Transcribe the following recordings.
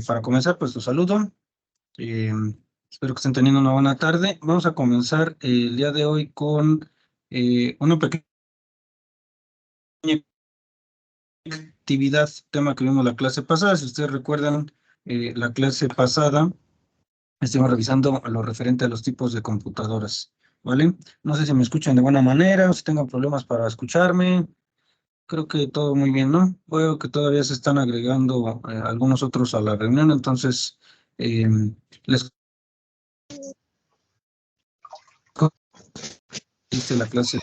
Para comenzar, pues los saludo. Eh, Espero que estén teniendo una buena tarde. Vamos a comenzar el día de hoy con una pequeña actividad, tema que vimos la clase pasada. Si ustedes recuerdan, la clase pasada estuvimos revisando lo referente a los tipos de computadoras, ¿vale? No sé si me escuchan de buena manera o si tengan problemas para escucharme. Creo que todo muy bien, ¿no? Veo que todavía se están agregando algunos otros a la reunión, entonces eh, les hice la clase.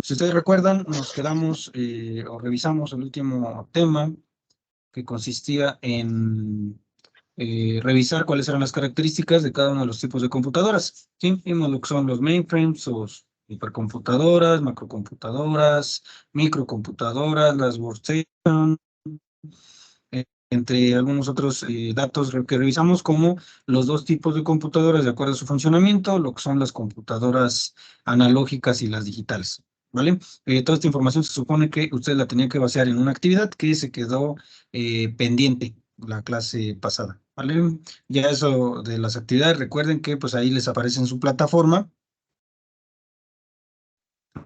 Si ustedes recuerdan, nos quedamos o revisamos el último tema que consistía en revisar cuáles eran las características de cada uno de los tipos de computadoras. ¿Sí? Vimos lo que son los mainframes o hipercomputadoras, macrocomputadoras, microcomputadoras, las workstations, entre algunos otros datos que revisamos como los dos tipos de computadoras de acuerdo a su funcionamiento, lo que son las computadoras analógicas y las digitales, ¿vale? Toda esta información se supone que usted la tenía que basear en una actividad que se quedó pendiente la clase pasada, ¿vale? Ya eso de las actividades, recuerden que pues ahí les aparece en su plataforma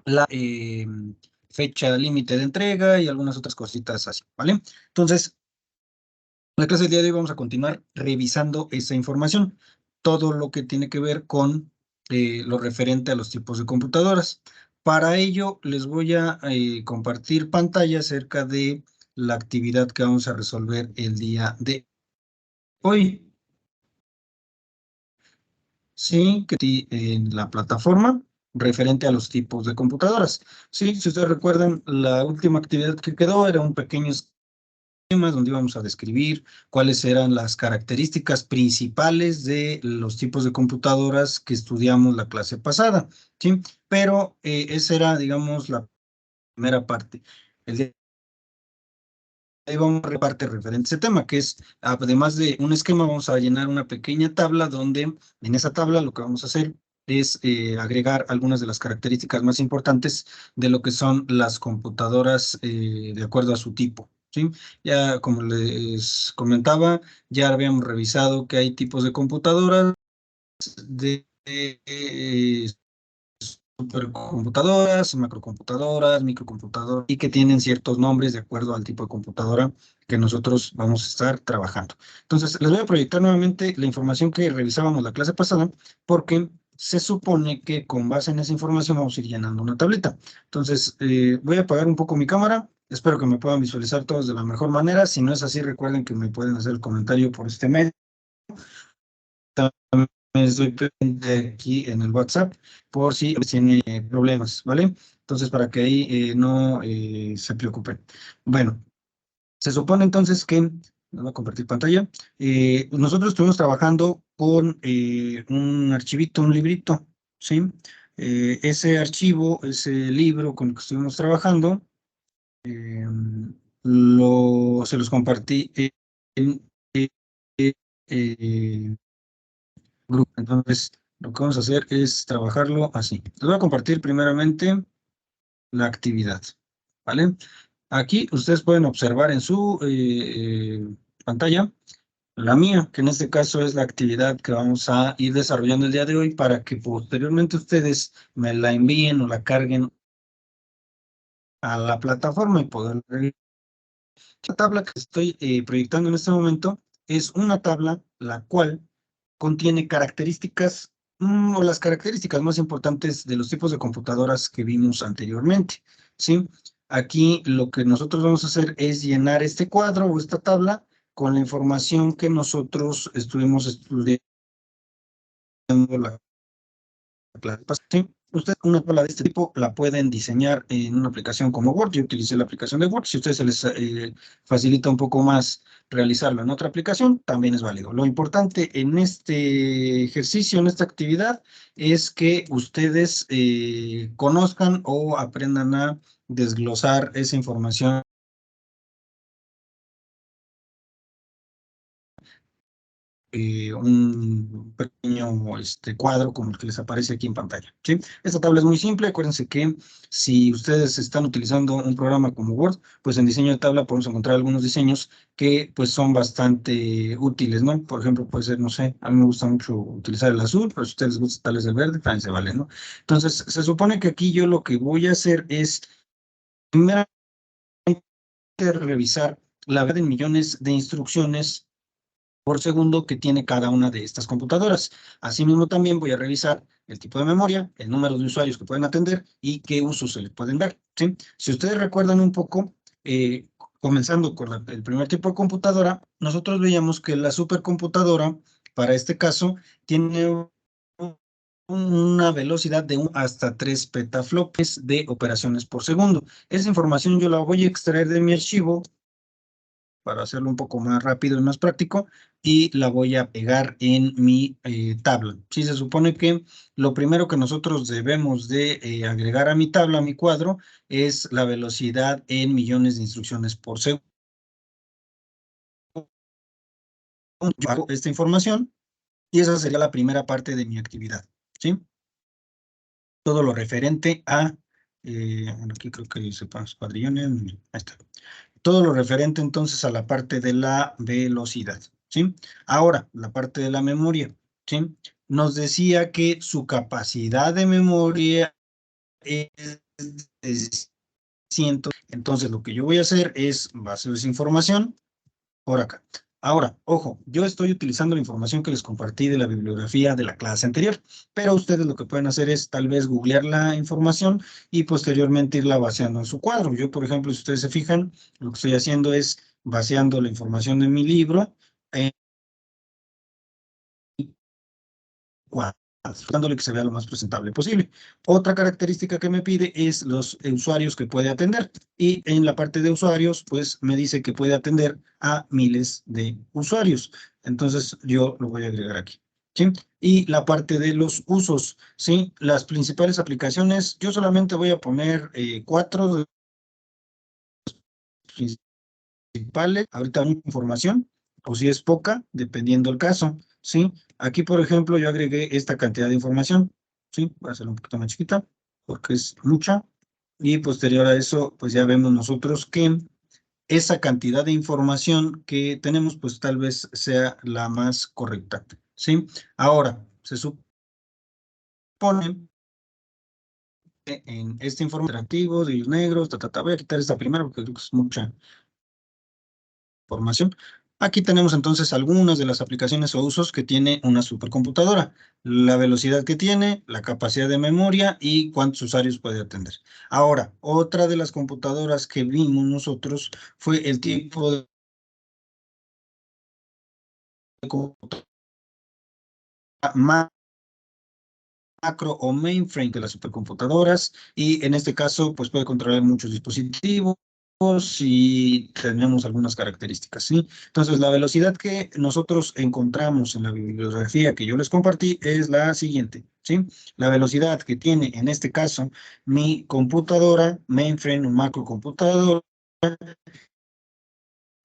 la fecha límite de entrega y algunas otras cositas así, ¿vale? Entonces, en la clase del día de hoy vamos a continuar revisando esa información, todo lo que tiene que ver con lo referente a los tipos de computadoras. Para ello, les voy a compartir pantalla acerca de la actividad que vamos a resolver el día de hoy. Sí, en la plataforma referente a los tipos de computadoras. Sí, si ustedes recuerdan, la última actividad que quedó era un pequeño temas donde íbamos a describir cuáles eran las características principales de los tipos de computadoras que estudiamos la clase pasada, ¿sí? Pero esa era, digamos, la primera parte. El día de hoy vamos a ver parte referente a ese tema, que es, además de un esquema, vamos a llenar una pequeña tabla donde en esa tabla lo que vamos a hacer es agregar algunas de las características más importantes de lo que son las computadoras de acuerdo a su tipo. ¿Sí? Ya como les comentaba, ya habíamos revisado que hay tipos de computadoras de supercomputadoras, macrocomputadoras, microcomputadoras y que tienen ciertos nombres de acuerdo al tipo de computadora que nosotros vamos a estar trabajando. Entonces, les voy a proyectar nuevamente la información que revisábamos la clase pasada porque se supone que con base en esa información vamos a ir llenando una tableta. Entonces, voy a apagar un poco mi cámara. Espero que me puedan visualizar todos de la mejor manera. Si no es así, recuerden que me pueden hacer el comentario por este medio. También estoy presente aquí en el WhatsApp por si tiene problemas, ¿vale? Entonces, para que ahí no se preocupen. Bueno, se supone entonces que, voy a compartir pantalla, nosotros estuvimos trabajando con un archivito, un librito, ¿sí? Ese archivo, ese libro con el que estuvimos trabajando, eh, se los compartí en eh, grupo. Entonces, lo que vamos a hacer es trabajarlo así. Les voy a compartir primeramente la actividad, ¿vale? Aquí ustedes pueden observar en su pantalla la mía, que en este caso es la actividad que vamos a ir desarrollando el día de hoy para que posteriormente ustedes me la envíen o la carguen a la plataforma y poder ver. La tabla que estoy proyectando en este momento es una tabla la cual contiene características o las características más importantes de los tipos de computadoras que vimos anteriormente, ¿sí? Aquí lo que nosotros vamos a hacer es llenar este cuadro o esta tabla con la información que nosotros estuvimos estudiando la clase pasada. ¿Sí? Ustedes una tabla de este tipo la pueden diseñar en una aplicación como Word. Yo utilicé la aplicación de Word. Si a ustedes se les facilita un poco más realizarlo en otra aplicación, también es válido. Lo importante en este ejercicio, en esta actividad, es que ustedes conozcan o aprendan a desglosar esa información un pequeño cuadro como el que les aparece aquí en pantalla, ¿sí? Esta tabla es muy simple. Acuérdense que si ustedes están utilizando un programa como Word, pues en diseño de tabla podemos encontrar algunos diseños que pues son bastante útiles, ¿no? Por ejemplo, puede ser, no sé, a mí me gusta mucho utilizar el azul, pero si a ustedes les gusta tal vez el verde, también se vale, ¿no? Entonces, se supone que aquí yo lo que voy a hacer es, primeramente, revisar la verdad de millones de instrucciones por segundo que tiene cada una de estas computadoras. Asimismo, también voy a revisar el tipo de memoria, el número de usuarios que pueden atender y qué usos se les pueden dar, ¿sí? Si ustedes recuerdan un poco, comenzando con el primer tipo de computadora, nosotros veíamos que la supercomputadora, para este caso, tiene una velocidad de hasta 3 petaflops de operaciones por segundo. Esa información yo la voy a extraer de mi archivo para hacerlo un poco más rápido y más práctico, y la voy a pegar en mi tabla. Sí, se supone que lo primero que nosotros debemos de agregar a mi tabla, a mi cuadro, es la velocidad en millones de instrucciones por segundo. Yo hago esta información y esa sería la primera parte de mi actividad, ¿sí? Todo lo referente a, aquí creo que sepan cuadrillones, ahí está. Todo lo referente entonces a la parte de la velocidad, ¿sí? Ahora, la parte de la memoria, ¿sí? Nos decía que su capacidad de memoria es de 100. Entonces, lo que yo voy a hacer es, base esa información por acá. Ahora, ojo, yo estoy utilizando la información que les compartí de la bibliografía de la clase anterior, pero ustedes lo que pueden hacer es tal vez googlear la información y posteriormente irla vaciando en su cuadro. Yo, por ejemplo, si ustedes se fijan, lo que estoy haciendo es vaciando la información de mi libro en cuadros, dándole que se vea lo más presentable posible. Otra característica que me pide es los usuarios que puede atender. Y en la parte de usuarios, pues me dice que puede atender a miles de usuarios. Entonces yo lo voy a agregar aquí, ¿sí? Y la parte de los usos, ¿sí? Las principales aplicaciones, yo solamente voy a poner 4 de principales. Ahorita hay información, o si es poca, dependiendo el caso, ¿sí? Aquí, por ejemplo, yo agregué esta cantidad de información, ¿sí? Voy a hacerlo un poquito más chiquita, porque es mucha. Y posterior a eso, pues ya vemos nosotros que esa cantidad de información que tenemos, pues tal vez sea la más correcta, ¿sí? Ahora, se supone que en este informe interactivo de los negros, voy a quitar esta primera porque creo que es mucha información. Aquí tenemos entonces algunas de las aplicaciones o usos que tiene una supercomputadora, la velocidad que tiene, la capacidad de memoria y cuántos usuarios puede atender. Ahora, otra de las computadoras que vimos nosotros fue el tipo de computadora macro o mainframe de las supercomputadoras, y en este caso pues puede controlar muchos dispositivos y tenemos algunas características, ¿sí? Entonces, la velocidad que nosotros encontramos en la bibliografía que yo les compartí es la siguiente, ¿sí? La velocidad que tiene en este caso mi computadora mainframe, un macrocomputador,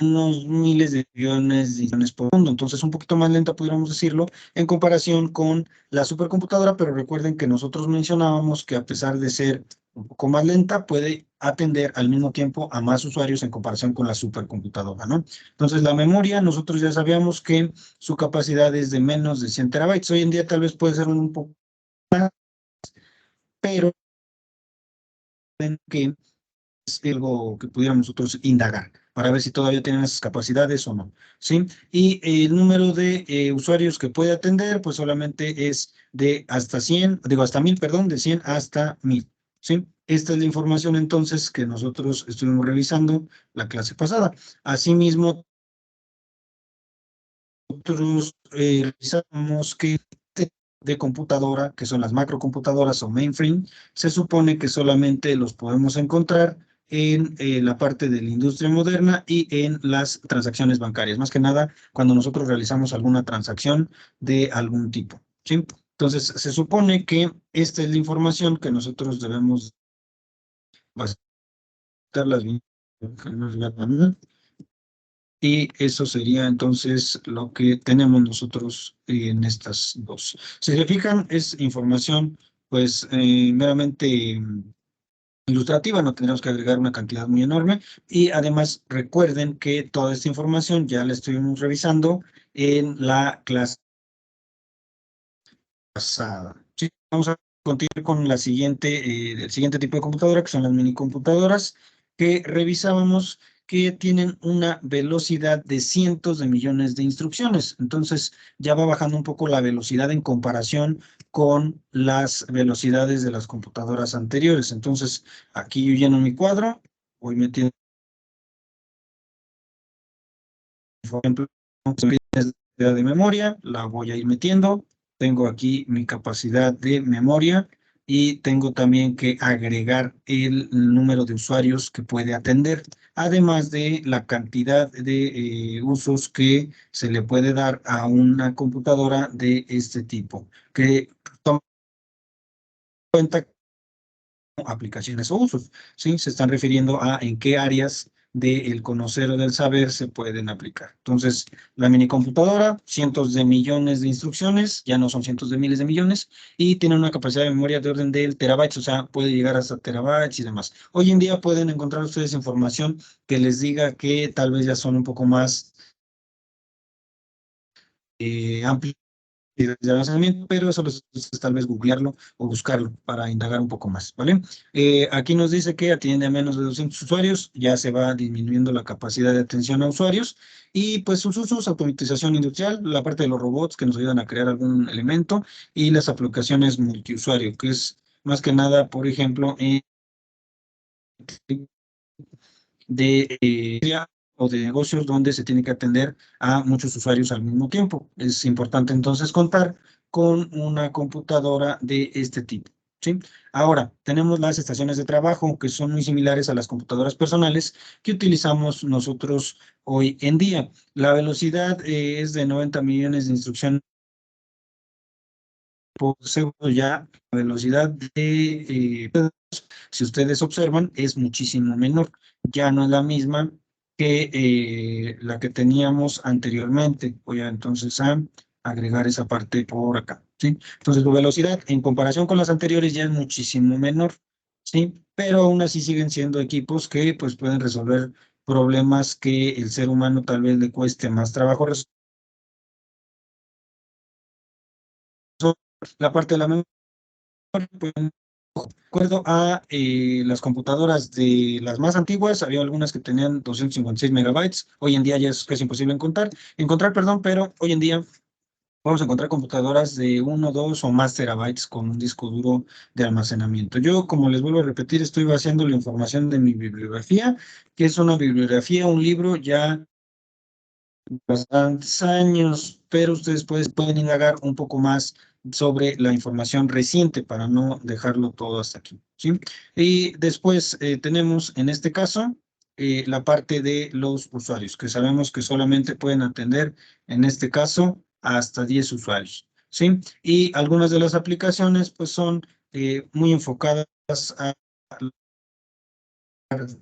unos miles de millones por segundo, entonces un poquito más lenta podríamos decirlo en comparación con la supercomputadora, pero recuerden que nosotros mencionábamos que a pesar de ser un poco más lenta, puede atender al mismo tiempo a más usuarios en comparación con la supercomputadora, ¿no? Entonces la memoria, nosotros ya sabíamos que su capacidad es de menos de 100 terabytes, hoy en día tal vez puede ser un poco más, pero que es algo que pudiéramos nosotros indagar para ver si todavía tienen esas capacidades o no, ¿sí? Y el número de usuarios que puede atender, pues solamente es de hasta 100, digo hasta 1000, perdón, de 100 hasta 1000, ¿sí? Esta es la información entonces que nosotros estuvimos revisando la clase pasada. Asimismo, nosotros revisamos que de computadora, que son las macrocomputadoras o mainframe, se supone que solamente los podemos encontrar en la parte de la industria moderna y en las transacciones bancarias, más que nada cuando nosotros realizamos alguna transacción de algún tipo, ¿sí? Entonces, se supone que esta es la información que nosotros debemos basarlas bien. Y eso sería entonces lo que tenemos nosotros en estas dos. Si se fijan, es información pues meramente ilustrativa, no tendremos que agregar una cantidad muy enorme. Y además recuerden que toda esta información ya la estuvimos revisando en la clase pasada. Sí, vamos a continuar con el siguiente tipo de computadora, que son las minicomputadoras, que revisábamos que tienen una velocidad de cientos de millones de instrucciones. Entonces, ya va bajando un poco la velocidad en comparación con las velocidades de las computadoras anteriores. Entonces, aquí yo lleno mi cuadro, voy metiendo, por ejemplo, capacidad de memoria, la voy a ir metiendo. Tengo aquí mi capacidad de memoria y tengo también que agregar el número de usuarios que puede atender, además de la cantidad de usos que se le puede dar a una computadora de este tipo, que toma en cuenta aplicaciones o usos, ¿sí? Se están refiriendo a en qué áreas del conocer o del saber se pueden aplicar. Entonces, la minicomputadora, cientos de millones de instrucciones, ya no son cientos de miles de millones, y tiene una capacidad de memoria de orden del terabytes, o sea, puede llegar hasta terabytes y demás. Hoy en día pueden encontrar ustedes información que les diga que tal vez ya son un poco más amplias de almacenamiento, pero eso es tal vez googlearlo o buscarlo para indagar un poco más, ¿vale? Aquí nos dice que atiende a menos de 200 usuarios, ya se va disminuyendo la capacidad de atención a usuarios y pues sus usos, automatización industrial, la parte de los robots que nos ayudan a crear algún elemento y las aplicaciones multiusuario, que es más que nada, por ejemplo, de o de negocios donde se tiene que atender a muchos usuarios al mismo tiempo. Es importante entonces contar con una computadora de este tipo. ¿Sí? Ahora, tenemos las estaciones de trabajo que son muy similares a las computadoras personales que utilizamos nosotros hoy en día. La velocidad es de 90 millones de instrucciones por segundo, ya la velocidad si ustedes observan, es muchísimo menor. Ya no es la misma que la que teníamos anteriormente. Voy a entonces a agregar esa parte por acá, ¿sí? Entonces, la velocidad en comparación con las anteriores ya es muchísimo menor, ¿sí? Pero aún así siguen siendo equipos que pues pueden resolver problemas que el ser humano tal vez le cueste más trabajo resolver. La parte de la memoria, pues, acuerdo a las computadoras de las más antiguas, había algunas que tenían 256 megabytes, hoy en día ya es casi imposible encontrar, perdón, pero hoy en día vamos a encontrar computadoras de 1, 2 o más terabytes con un disco duro de almacenamiento. Yo, como les vuelvo a repetir, estoy vaciando la información de mi bibliografía, que es una bibliografía, un libro ya bastantes años, pero ustedes pueden indagar un poco más sobre la información reciente para no dejarlo todo hasta aquí, ¿sí? Y después tenemos en este caso la parte de los usuarios, que sabemos que solamente pueden atender en este caso hasta 10 usuarios, ¿sí? Y algunas de las aplicaciones pues son muy enfocadas a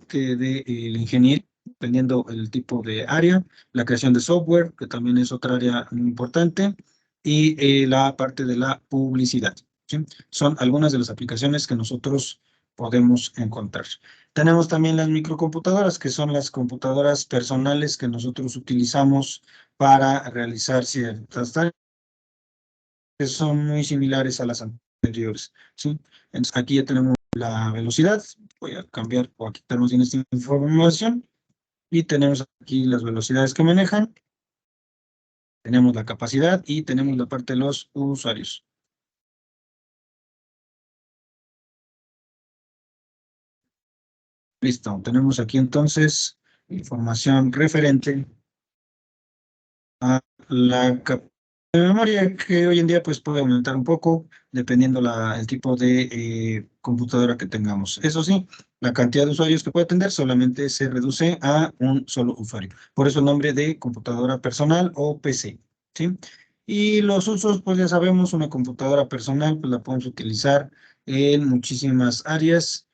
de la ingeniería, dependiendo el tipo de área, la creación de software, que también es otra área muy importante, y la parte de la publicidad, ¿sí? Son algunas de las aplicaciones que nosotros podemos encontrar. Tenemos también las microcomputadoras, que son las computadoras personales que nosotros utilizamos para realizar ciertas tareas que son muy similares a las anteriores, ¿sí? Entonces, aquí ya tenemos la velocidad. Voy a cambiar o a quitarnos bien esta información. Y tenemos aquí las velocidades que manejan. Tenemos la capacidad y tenemos la parte de los usuarios. Listo. Tenemos aquí entonces información referente a la capacidad de memoria que hoy en día pues puede aumentar un poco dependiendo el tipo de computadora que tengamos. Eso sí, la cantidad de usuarios que puede atender solamente se reduce a un solo usuario. Por eso el nombre de computadora personal o PC, ¿sí? Y los usos, pues ya sabemos, una computadora personal pues la podemos utilizar en muchísimas áreas,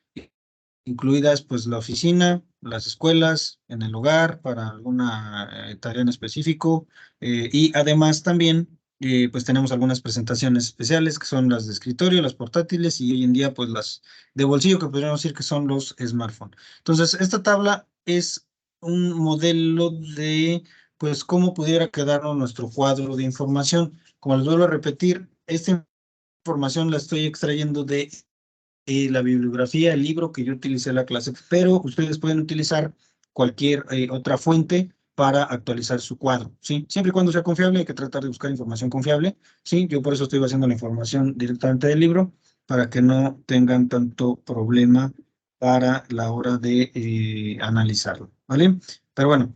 incluidas pues la oficina, las escuelas, en el hogar, para alguna tarea en específico. Y además también, pues tenemos algunas presentaciones especiales que son las de escritorio, las portátiles y hoy en día, pues las de bolsillo que podríamos decir que son los smartphones. Entonces, esta tabla es un modelo de, pues, cómo pudiera quedarnos nuestro cuadro de información. Como les vuelvo a repetir, esta información la estoy extrayendo de la bibliografía, el libro que yo utilicé en la clase, pero ustedes pueden utilizar cualquier otra fuente para actualizar su cuadro, ¿sí? Siempre y cuando sea confiable, hay que tratar de buscar información confiable, ¿sí? Yo por eso estoy haciendo la información directamente del libro, para que no tengan tanto problema para la hora de analizarlo, ¿vale? Pero bueno,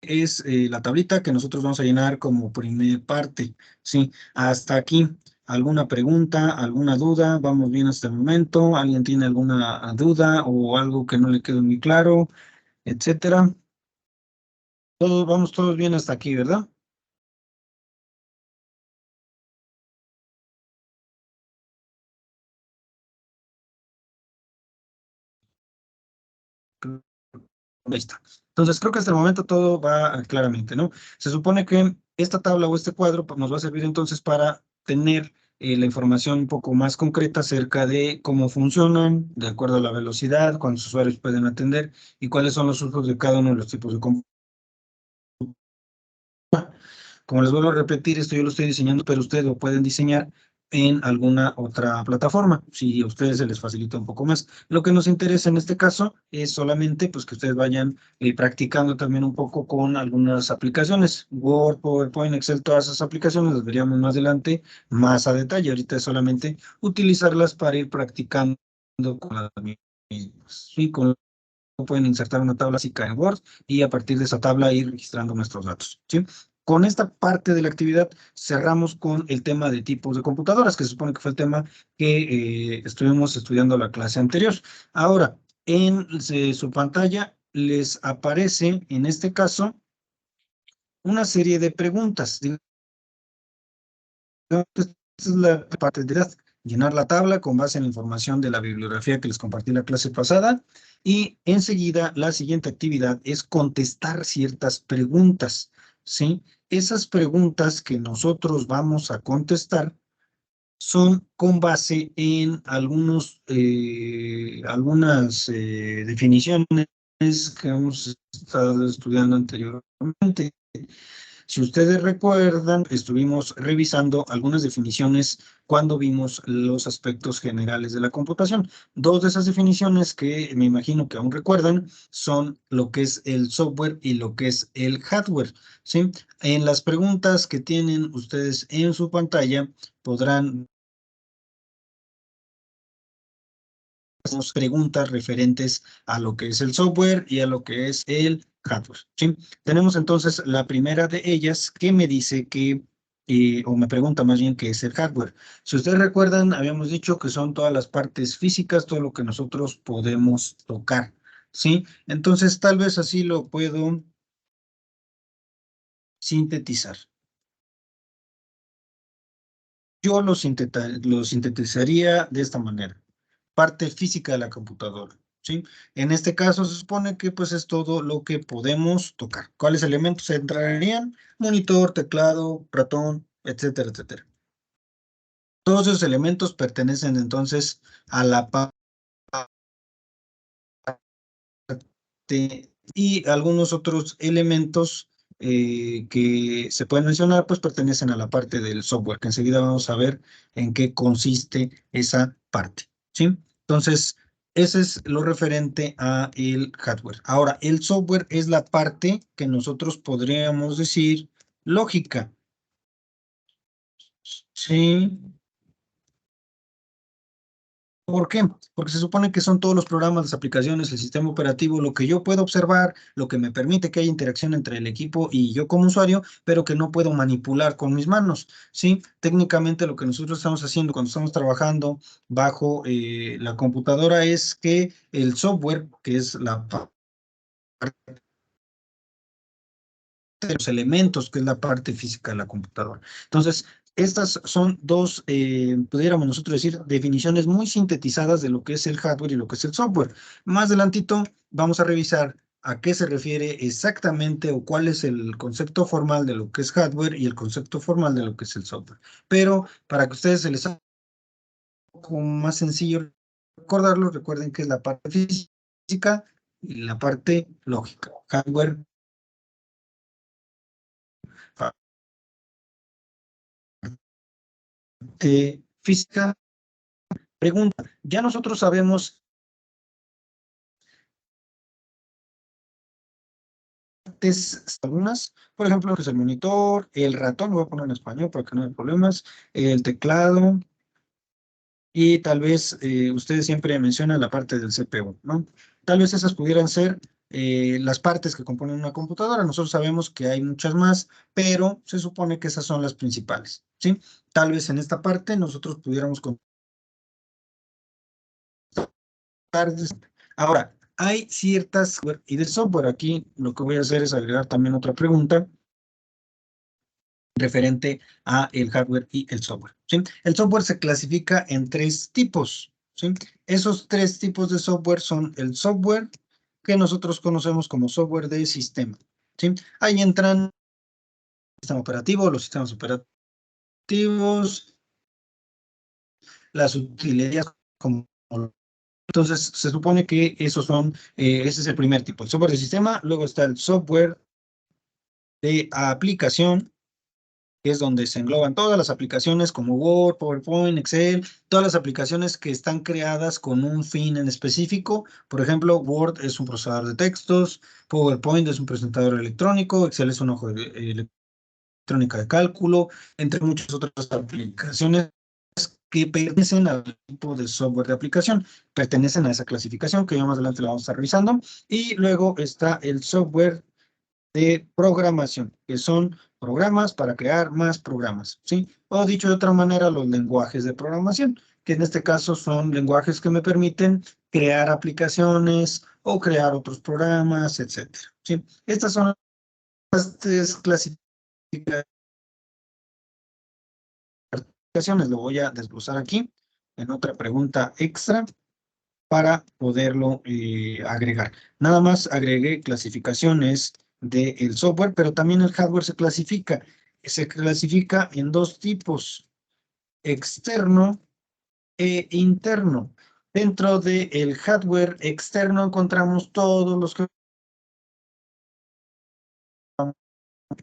es la tablita que nosotros vamos a llenar como primer parte, ¿sí? Hasta aquí, ¿alguna pregunta, alguna duda? ¿Vamos bien hasta el momento? ¿Alguien tiene alguna duda o algo que no le quede muy claro, etcétera? Todos, vamos todos bien hasta aquí, ¿verdad? Ahí está. Entonces, creo que hasta el momento todo va claramente, ¿no? Se supone que esta tabla o este cuadro pues, nos va a servir entonces para tener la información un poco más concreta acerca de cómo funcionan, de acuerdo a la velocidad, cuántos usuarios pueden atender y cuáles son los usos de cada uno de los tipos de computadoras. Como les vuelvo a repetir, esto yo lo estoy diseñando, pero ustedes lo pueden diseñar en alguna otra plataforma, si a ustedes se les facilita un poco más. Lo que nos interesa en este caso es solamente pues, que ustedes vayan practicando también un poco con algunas aplicaciones, Word, PowerPoint, Excel, todas esas aplicaciones las veríamos más adelante, más a detalle. Ahorita es solamente utilizarlas para ir practicando con las mismas. Sí, pueden insertar una tabla básica en Word y a partir de esa tabla ir registrando nuestros datos, ¿sí? Con esta parte de la actividad cerramos con el tema de tipos de computadoras, que se supone que fue el tema que estuvimos estudiando la clase anterior. Ahora, en su pantalla les aparece, en este caso, una serie de preguntas. Esta es la parte de edad. Llenar la tabla con base en la información de la bibliografía que les compartí en la clase pasada. Y enseguida, la siguiente actividad es contestar ciertas preguntas, ¿sí? Esas preguntas que nosotros vamos a contestar son con base en algunas definiciones que hemos estado estudiando anteriormente. Si ustedes recuerdan, estuvimos revisando algunas definiciones cuando vimos los aspectos generales de la computación. Dos de esas definiciones que me imagino que aún recuerdan son lo que es el software y lo que es el hardware, ¿sí? En las preguntas que tienen ustedes en su pantalla podrán hacernos preguntas referentes a lo que es el software y a lo que es el hardware, ¿sí? Tenemos entonces la primera de ellas que me dice que, o me pregunta más bien qué es el hardware. Si ustedes recuerdan, habíamos dicho que son todas las partes físicas, todo lo que nosotros podemos tocar, ¿sí? Entonces, tal vez así lo puedo sintetizar. Yo lo sintetizaría de esta manera. Parte física de la computadora, ¿sí? En este caso se supone que pues es todo lo que podemos tocar. ¿Cuáles elementos entrarían? Monitor, teclado, ratón, etcétera, etcétera. Todos esos elementos pertenecen entonces a la parte y algunos otros elementos que se pueden mencionar pues pertenecen a la parte del software, que enseguida vamos a ver en qué consiste esa parte, ¿sí? Entonces, ese es lo referente a el hardware. Ahora, el software es la parte que nosotros podríamos decir lógica, ¿sí? ¿Por qué? Porque se supone que son todos los programas, las aplicaciones, el sistema operativo, lo que yo puedo observar, lo que me permite que haya interacción entre el equipo y yo como usuario, pero que no puedo manipular con mis manos, ¿sí? Técnicamente lo que nosotros estamos haciendo cuando estamos trabajando bajo la computadora es que el software, que es la parte de los elementos, que es la parte física de la computadora. Entonces, Estas son dos, pudiéramos nosotros decir, definiciones muy sintetizadas de lo que es el hardware y lo que es el software. Más adelantito vamos a revisar a qué se refiere exactamente o cuál es el concepto formal de lo que es hardware y el concepto formal de lo que es el software. Pero para que ustedes se les haga un poco más sencillo recordarlo, recuerden que es la parte física y la parte lógica. Hardware, física. Pregunta, ya nosotros sabemos algunas, por ejemplo, que es el monitor, el ratón, lo voy a poner en español para que no haya problemas, el teclado y tal vez ustedes siempre mencionan la parte del CPU, ¿no? Tal vez esas pudieran ser las partes que componen una computadora. Nosotros sabemos que hay muchas más, pero se supone que esas son las principales, ¿sí? Tal vez en esta parte nosotros pudiéramos contar. Ahora, hay ciertas y de software. Aquí lo que voy a hacer es agregar también otra pregunta referente a el hardware y el software, ¿sí? El software se clasifica en tres tipos, ¿sí? Esos tres tipos de software son el software que nosotros conocemos como software de sistema, ¿sí? Ahí entran el sistema operativo, los sistemas operativos, las utilidades como... Entonces, se supone que esos son, ese es el primer tipo, el software de sistema. Luego está el software de aplicación, que es donde se engloban todas las aplicaciones como Word, PowerPoint, Excel, todas las aplicaciones que están creadas con un fin en específico. Por ejemplo, Word es un procesador de textos, PowerPoint es un presentador electrónico, Excel es un hoja electrónica de cálculo, entre muchas otras aplicaciones que pertenecen al tipo de software de aplicación, pertenecen a esa clasificación que ya más adelante la vamos a estar revisando. Y luego está el software de programación, que son programas para crear más programas, ¿sí? O dicho de otra manera, los lenguajes de programación, que en este caso son lenguajes que me permiten crear aplicaciones o crear otros programas, etcétera, ¿sí? Estas son las tres clasificaciones, lo voy a desglosar aquí en otra pregunta extra para poderlo agregar. Nada más agregué clasificaciones del software, pero también el hardware se clasifica. Se clasifica en dos tipos, externo e interno. Dentro del hardware externo encontramos todos los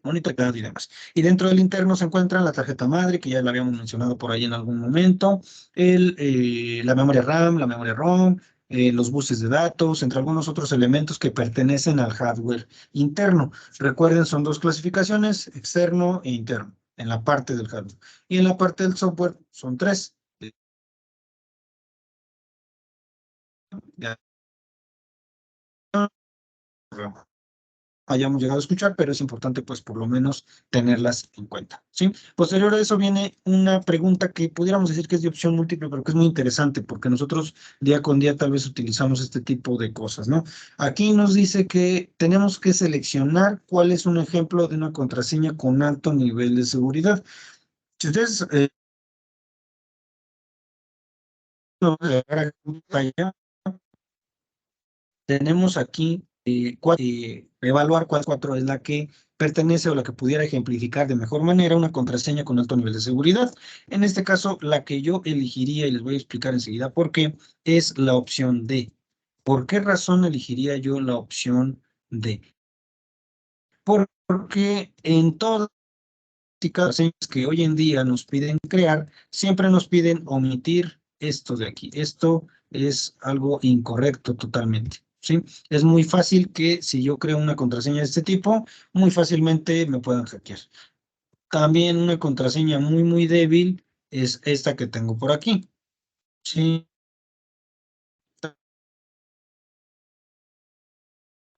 monitor y demás. Y dentro del interno se encuentra la tarjeta madre, que ya la habíamos mencionado por ahí en algún momento, la memoria RAM, la memoria ROM, los buses de datos, entre algunos otros elementos que pertenecen al hardware interno. Recuerden, son dos clasificaciones, externo e interno, en la parte del hardware. Y en la parte del software son tres. Ya hayamos llegado a escuchar, pero es importante pues por lo menos tenerlas en cuenta, ¿sí? Posterior a eso viene una pregunta que pudiéramos decir que es de opción múltiple, pero que es muy interesante porque nosotros día con día tal vez utilizamos este tipo de cosas, ¿no? Aquí nos dice que tenemos que seleccionar cuál es un ejemplo de una contraseña con alto nivel de seguridad. Si ustedes tenemos aquí evaluar cuál cuatro es la que pertenece o la que pudiera ejemplificar de mejor manera una contraseña con alto nivel de seguridad. En este caso, la que yo elegiría, y les voy a explicar enseguida por qué, es la opción D. ¿Por qué razón elegiría yo la opción D? Porque en todas las contraseñas que hoy en día nos piden crear, siempre nos piden omitir esto de aquí. Esto es algo incorrecto totalmente, ¿sí? Es muy fácil que si yo creo una contraseña de este tipo, muy fácilmente me puedan hackear. También una contraseña muy débil es esta que tengo por aquí, ¿sí?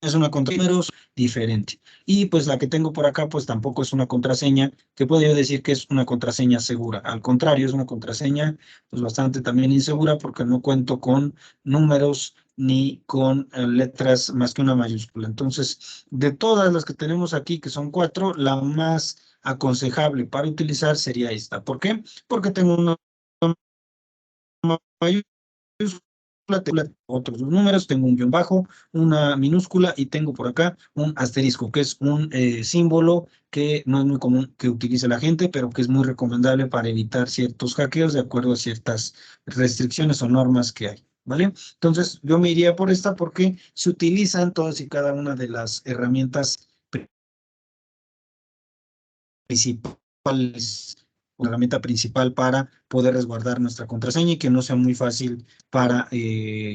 Es una contraseña de números diferente. Y pues la que tengo por acá, pues tampoco es una contraseña que podría decir que es una contraseña segura. Al contrario, es una contraseña pues bastante también insegura porque no cuento con números ni con letras más que una mayúscula. Entonces, de todas las que tenemos aquí, que son cuatro, la más aconsejable para utilizar sería esta. ¿Por qué? Porque tengo una mayúscula, tengo otros dos números, tengo un guión bajo, una minúscula y tengo por acá un asterisco, que es un símbolo que no es muy común que utilice la gente, pero que es muy recomendable para evitar ciertos hackeos de acuerdo a ciertas restricciones o normas que hay. ¿Vale? Entonces, yo me iría por esta porque se utilizan todas y cada una de las herramientas principales, la herramienta principal para poder resguardar nuestra contraseña y que no sea muy fácil para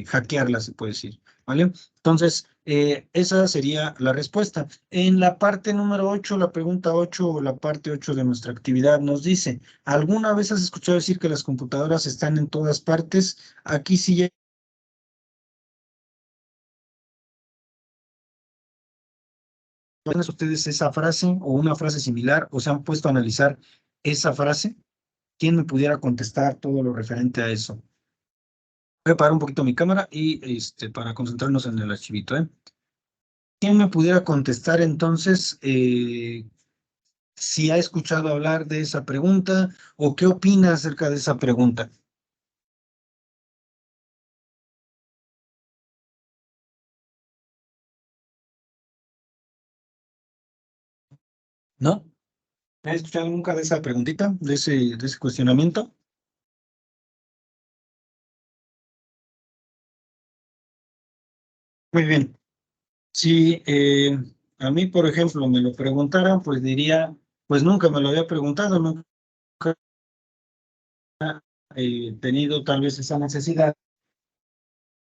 hackearla, se puede decir, ¿vale? Entonces, esa sería la respuesta. En la parte número 8, la pregunta 8 o la parte 8 de nuestra actividad nos dice, ¿alguna vez has escuchado decir que las computadoras están en todas partes? Aquí sí ya ¿tienen ustedes esa frase o una frase similar o se han puesto a analizar esa frase? ¿Quién me pudiera contestar todo lo referente a eso? Voy a apagar un poquito mi cámara y para concentrarnos en el archivito, ¿eh? ¿Quién me pudiera contestar entonces si ha escuchado hablar de esa pregunta o qué opina acerca de esa pregunta? ¿No? ¿Ha escuchado nunca de esa preguntita, de ese cuestionamiento? Muy bien. Si a mí, por ejemplo, me lo preguntaran, pues diría, pues nunca me lo había preguntado, nunca he tenido tal vez esa necesidad.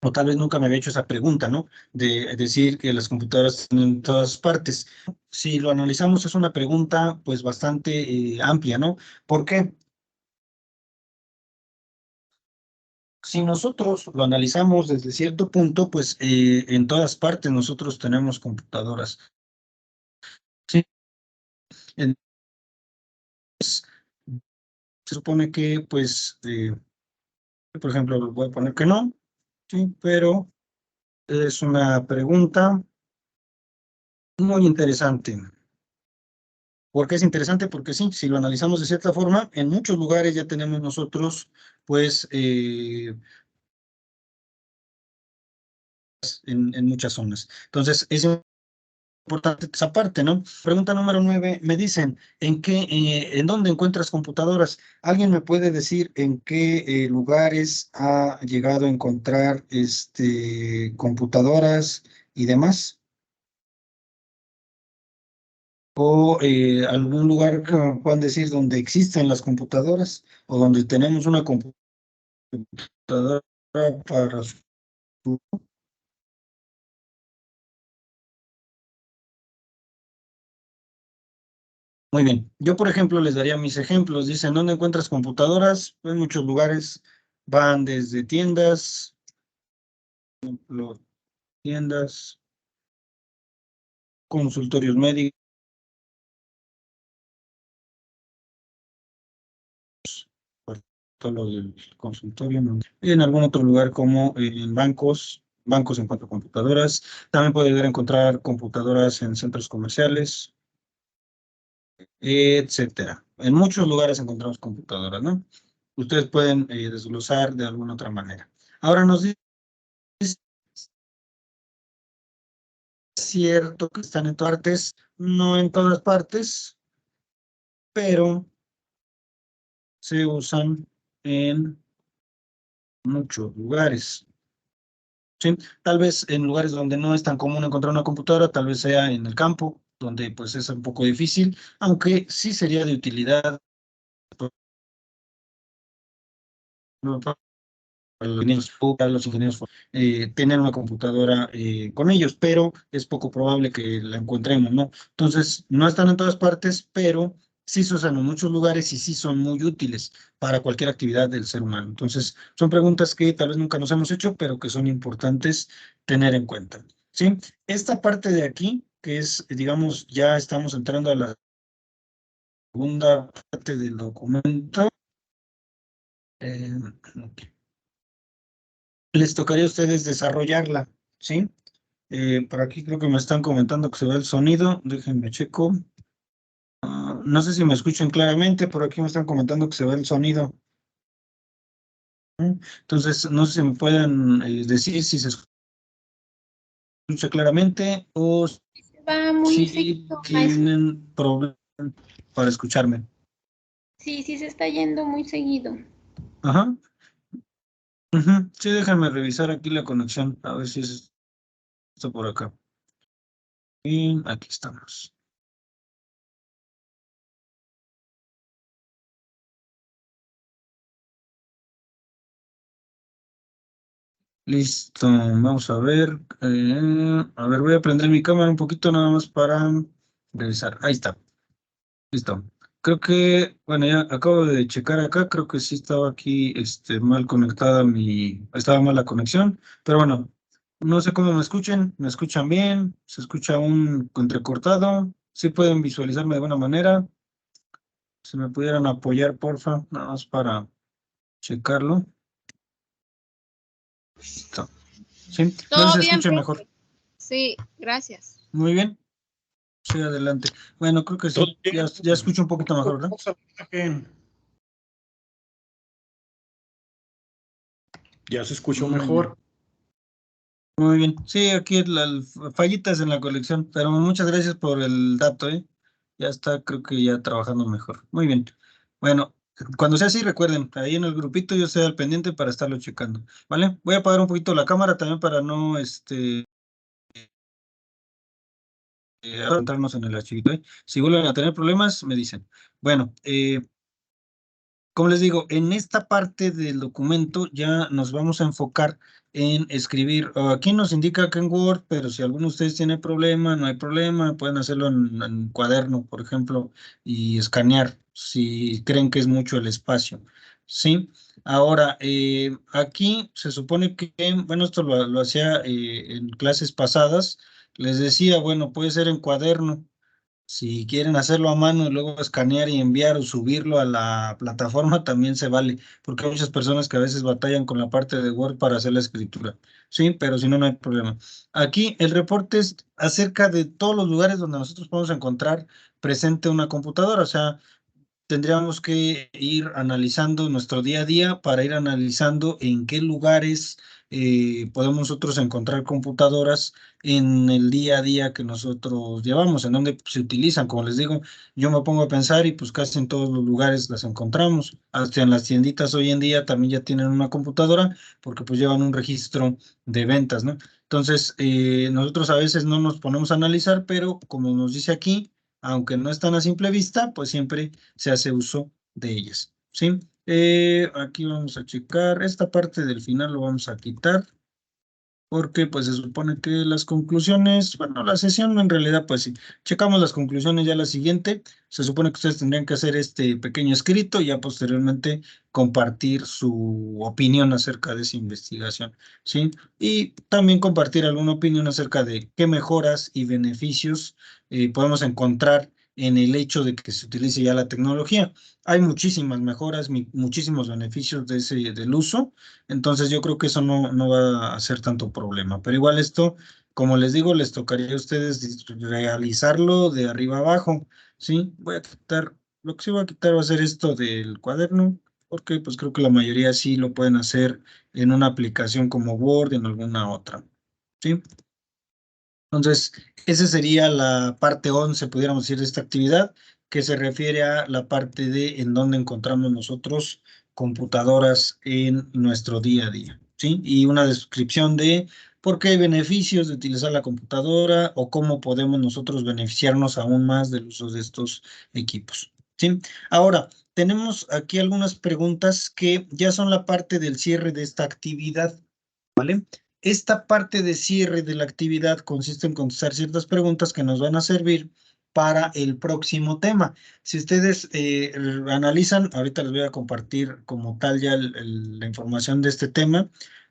O tal vez nunca me había hecho esa pregunta, ¿no? De decir que las computadoras están en todas partes. Si lo analizamos, es una pregunta pues bastante amplia, ¿no? ¿Por qué? Si nosotros lo analizamos desde cierto punto, pues en todas partes nosotros tenemos computadoras. Sí, entonces se supone que pues, por ejemplo, voy a poner que no, sí, pero es una pregunta muy interesante. ¿Por qué es interesante? Porque sí, si lo analizamos de cierta forma, en muchos lugares ya tenemos nosotros, pues, en muchas zonas. Entonces, es importante esa parte, ¿no? Pregunta número 9, me dicen, en dónde encuentras computadoras? ¿Alguien me puede decir en qué lugares ha llegado a encontrar computadoras y demás? O algún lugar que me puedan decir donde existen las computadoras o donde tenemos una computadora para su... Muy bien. Yo, por ejemplo, les daría mis ejemplos. Dicen, ¿dónde encuentras computadoras? En muchos lugares van desde tiendas, tiendas, consultorios médicos, por todo lo del consultorio, ¿no? Y en algún otro lugar como en bancos en cuanto a computadoras. También puede encontrar computadoras en centros comerciales, etcétera. En muchos lugares encontramos computadoras, ¿no? Ustedes pueden desglosar de alguna otra manera. Ahora nos dice, ¿es cierto que están en todas partes? No en todas partes, pero se usan en muchos lugares. ¿Sí? Tal vez en lugares donde no es tan común encontrar una computadora, tal vez sea en el campo, donde pues es un poco difícil, aunque sí sería de utilidad para los ingenieros tener una computadora con ellos, pero es poco probable que la encontremos, ¿no? Entonces, no están en todas partes, pero sí se usan en muchos lugares y sí son muy útiles para cualquier actividad del ser humano. Entonces, son preguntas que tal vez nunca nos hemos hecho, pero que son importantes tener en cuenta, ¿sí? Esta parte de aquí, que es, digamos, ya estamos entrando a la segunda parte del documento. eh, Les tocaría a ustedes desarrollarla, ¿sí? Por aquí creo que me están comentando que se ve el sonido. Déjenme checo. No sé si me escuchan claramente, por aquí me están comentando que se ve el sonido. Entonces, no sé si me pueden decir si se escucha claramente o Va muy si seguido, maestro. tienen problemas para escucharme. Sí, sí se está yendo muy seguido. Ajá. Ujú. Sí, déjame revisar aquí la conexión, a ver si es esto por acá. Y aquí estamos. Listo, vamos a ver. A ver, voy a prender mi cámara un poquito nada más para revisar. Ahí está. Listo. Creo que, bueno, ya acabo de checar acá, creo que sí estaba aquí mal conectada estaba mal la conexión, pero bueno, no sé cómo me escuchan bien, se escucha un entrecortado, sí pueden visualizarme de buena manera, si me pudieran apoyar, porfa, nada más para checarlo. Listo. Sí, no sé si Todo se bien, escucha mejor. profe. Sí, gracias. Muy bien, sí, adelante. Bueno, creo que sí, ya escucho un poquito mejor, ¿verdad? Ya se escuchó Muy mejor. bien. Muy bien. Sí, aquí fallitas en la colección, pero muchas gracias por el dato, ¿eh? Ya está, creo que ya trabajando mejor. Muy bien. Bueno, cuando sea así, recuerden, ahí en el grupito yo estoy al pendiente para estarlo checando, ¿vale? Voy a apagar un poquito la cámara también para no, adentrarnos en el archivito, ¿eh? Si vuelven a tener problemas, me dicen. Bueno, como les digo, en esta parte del documento ya nos vamos a enfocar en escribir. Aquí nos indica que en Word, pero si alguno de ustedes tiene problema, no hay problema, pueden hacerlo en cuaderno, por ejemplo, y escanear si creen que es mucho el espacio. ¿Sí? Ahora, aquí se supone que, bueno, esto lo hacía en clases pasadas, les decía, bueno, puede ser en cuaderno. Si quieren hacerlo a mano y luego escanear y enviar o subirlo a la plataforma, también se vale, porque hay muchas personas que a veces batallan con la parte de Word para hacer la escritura. Sí, pero si no, no hay problema. Aquí el reporte es acerca de todos los lugares donde nosotros podemos encontrar presente una computadora, o sea, tendríamos que ir analizando nuestro día a día para ir analizando en qué lugares podemos nosotros encontrar computadoras en el día a día que nosotros llevamos, en donde se utilizan. Como les digo, yo me pongo a pensar y pues casi en todos los lugares las encontramos. Hasta en las tienditas hoy en día también ya tienen una computadora porque pues llevan un registro de ventas, ¿no? Entonces, nosotros a veces no nos ponemos a analizar, pero como nos dice aquí, aunque no están a simple vista, pues siempre se hace uso de ellas, ¿sí? Aquí vamos a checar, esta parte del final lo vamos a quitar, porque pues se supone que las conclusiones, bueno, la sesión en realidad pues sí, checamos las conclusiones ya la siguiente, se supone que ustedes tendrían que hacer este pequeño escrito y ya posteriormente compartir su opinión acerca de esa investigación, ¿sí? Y también compartir alguna opinión acerca de qué mejoras y beneficios podemos encontrar en el hecho de que se utilice ya la tecnología. Hay muchísimas mejoras, muchísimos beneficios del uso, entonces yo creo que eso no va a ser tanto problema. Pero igual esto, como les digo, les tocaría a ustedes realizarlo de arriba abajo. ¿Sí? Voy a quitar, lo que sí voy a quitar va a ser esto del cuaderno, porque pues creo que la mayoría sí lo pueden hacer en una aplicación como Word, en alguna otra. ¿Sí? Entonces, esa sería la parte 11, pudiéramos decir, de esta actividad, que se refiere a la parte de en dónde encontramos nosotros computadoras en nuestro día a día, ¿sí? Y una descripción de por qué hay beneficios de utilizar la computadora o cómo podemos nosotros beneficiarnos aún más del uso de estos equipos, ¿sí? Ahora, tenemos aquí algunas preguntas que ya son la parte del cierre de esta actividad, ¿vale? Esta parte de cierre de la actividad consiste en contestar ciertas preguntas que nos van a servir para el próximo tema. Si ustedes analizan, ahorita les voy a compartir como tal ya la información de este tema.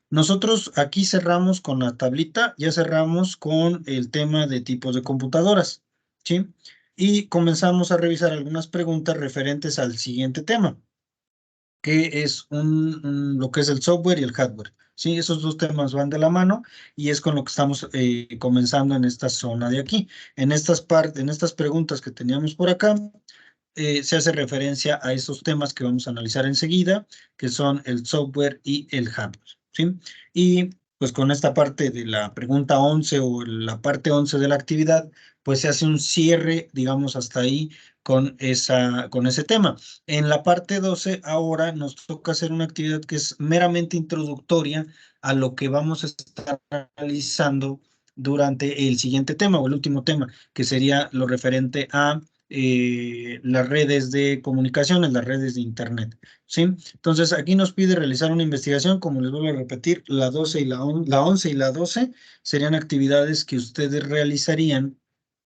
Nosotros aquí cerramos con la tablita, ya cerramos con el tema de tipos de computadoras, ¿sí? Y comenzamos a revisar algunas preguntas referentes al siguiente tema, que es lo que es el software y el hardware. Sí, esos dos temas van de la mano y es con lo que estamos comenzando en esta zona de aquí. En estas preguntas que teníamos por acá, se hace referencia a esos temas que vamos a analizar enseguida, que son el software y el hardware, ¿sí? Y pues con esta parte de la pregunta 11 o la parte 11 de la actividad, pues se hace un cierre, digamos, hasta ahí con ese tema. En la parte 12, ahora nos toca hacer una actividad que es meramente introductoria a lo que vamos a estar realizando durante el siguiente tema o el último tema, que sería lo referente a las redes de comunicaciones, las redes de Internet, ¿sí? Entonces, aquí nos pide realizar una investigación, como les vuelvo a repetir, la 12 y la 11 y la 12 serían actividades que ustedes realizarían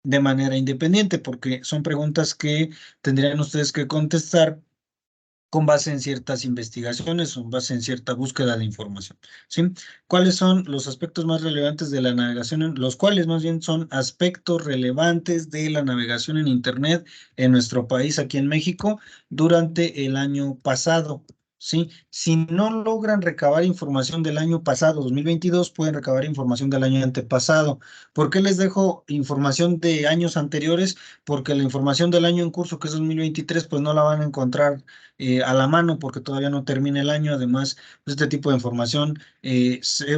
de manera independiente, porque son preguntas que tendrían ustedes que contestar con base en ciertas investigaciones, con base en cierta búsqueda de información, ¿sí? ¿Cuáles son los aspectos más relevantes de la navegación? Los cuales más bien son aspectos relevantes de la navegación en Internet en nuestro país, aquí en México, durante el año pasado, ¿sí? Si no logran recabar información del año pasado, 2022, pueden recabar información del año antepasado. ¿Por qué les dejo información de años anteriores? Porque la información del año en curso, que es 2023, pues no la van a encontrar a la mano porque todavía no termina el año. Además, pues, este tipo de información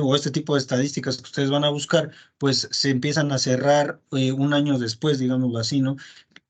o este tipo de estadísticas que ustedes van a buscar, pues se empiezan a cerrar un año después, digámoslo así, ¿no?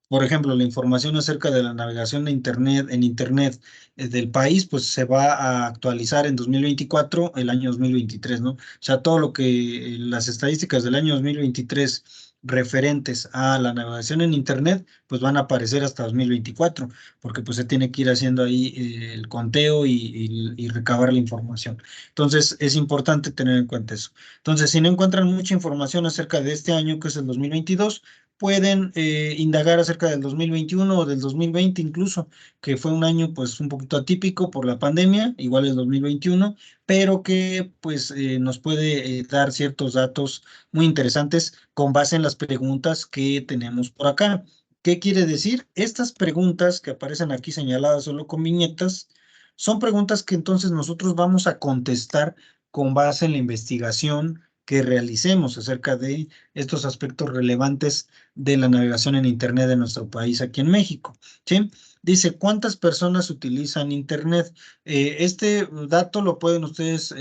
Por ejemplo, la información acerca de la navegación de Internet en Internet del país, pues se va a actualizar en 2024, el año 2023, ¿no? O sea, todo lo que las estadísticas del año 2023 referentes a la navegación en Internet, pues van a aparecer hasta 2024, porque pues se tiene que ir haciendo ahí el conteo y recabar la información. Entonces, es importante tener en cuenta eso. Entonces, si no encuentran mucha información acerca de este año, que es el 2022, pueden indagar acerca del 2021 o del 2020 incluso, que fue un año pues un poquito atípico por la pandemia, igual el 2021, pero que pues nos puede dar ciertos datos muy interesantes con base en las preguntas que tenemos por acá. ¿Qué quiere decir? Estas preguntas que aparecen aquí señaladas solo con viñetas, son preguntas que entonces nosotros vamos a contestar con base en la investigación que realicemos acerca de estos aspectos relevantes de la navegación en Internet de nuestro país aquí en México, ¿sí? Dice, ¿cuántas personas utilizan Internet? Este dato lo pueden ustedes,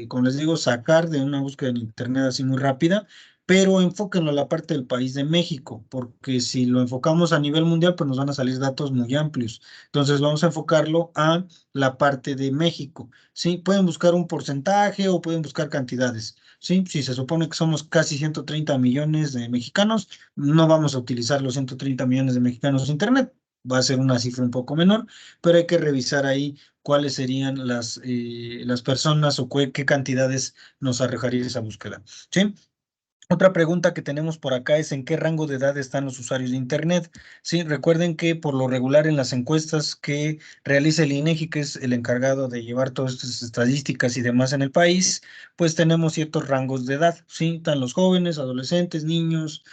como les digo, sacar de una búsqueda en Internet así muy rápida, pero enfóquenlo a la parte del país de México, porque si lo enfocamos a nivel mundial, pues nos van a salir datos muy amplios. Entonces vamos a enfocarlo a la parte de México, ¿sí? Pueden buscar un porcentaje o pueden buscar cantidades, ¿sí? Si se supone que somos casi 130 millones de mexicanos, no vamos a utilizar los 130 millones de mexicanos Internet, va a ser una cifra un poco menor, pero hay que revisar ahí cuáles serían las personas o qué cantidades nos arrojaría esa búsqueda, ¿sí? Otra pregunta que tenemos por acá es ¿en qué rango de edad están los usuarios de Internet? Sí, recuerden que por lo regular en las encuestas que realiza el INEGI, que es el encargado de llevar todas estas estadísticas y demás en el país, pues tenemos ciertos rangos de edad, sí, están los jóvenes, adolescentes, niños,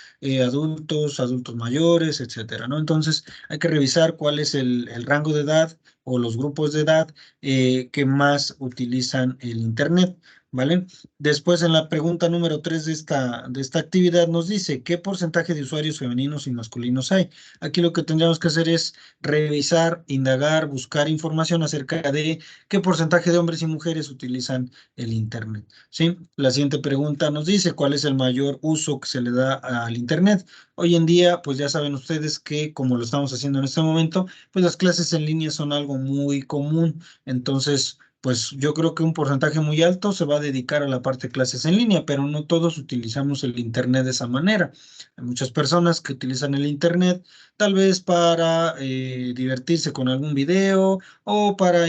adultos, adultos mayores, etcétera, ¿no? Entonces hay que revisar cuál es el rango de edad o los grupos de edad que más utilizan el Internet, ¿vale? Después, en la pregunta número 3 de esta actividad nos dice, ¿qué porcentaje de usuarios femeninos y masculinos hay? Aquí lo que tendríamos que hacer es revisar, indagar, buscar información acerca de qué porcentaje de hombres y mujeres utilizan el Internet, ¿sí? La siguiente pregunta nos dice, ¿cuál es el mayor uso que se le da al Internet? Hoy en día, pues ya saben ustedes que, como lo estamos haciendo en este momento, pues las clases en línea son algo muy común. Entonces, pues yo creo que un porcentaje muy alto se va a dedicar a la parte de clases en línea, pero no todos utilizamos el Internet de esa manera. Hay muchas personas que utilizan el Internet tal vez para divertirse con algún video o para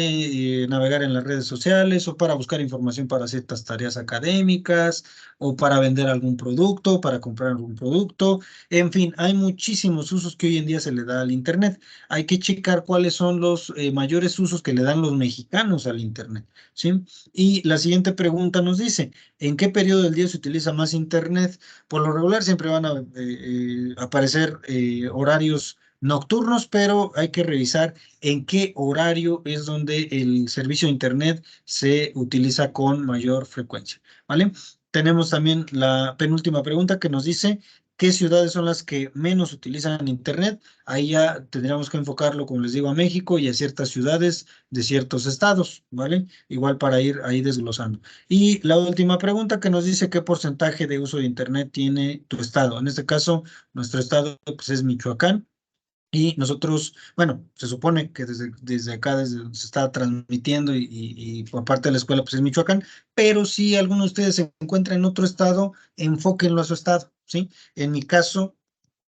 navegar en las redes sociales o para buscar información para ciertas tareas académicas o para vender algún producto, para comprar algún producto. En fin, hay muchísimos usos que hoy en día se le da al Internet. Hay que checar cuáles son los mayores usos que le dan los mexicanos al Internet, ¿sí? Y la siguiente pregunta nos dice, ¿en qué periodo del día se utiliza más Internet? Por lo regular siempre van a aparecer horarios nocturnos, pero hay que revisar en qué horario es donde el servicio de Internet se utiliza con mayor frecuencia, ¿vale? Tenemos también la penúltima pregunta que nos dice, qué ciudades son las que menos utilizan Internet. Ahí ya tendríamos que enfocarlo, como les digo, a México y a ciertas ciudades de ciertos estados, ¿vale? Igual para ir ahí desglosando. Y la última pregunta que nos dice qué porcentaje de uso de Internet tiene tu estado. En este caso, nuestro estado pues, es Michoacán. Y nosotros, bueno, se supone que desde acá, desde donde se está transmitiendo y por parte de la escuela, pues es Michoacán, pero si alguno de ustedes se encuentra en otro estado, enfóquenlo a su estado, ¿sí? En mi caso,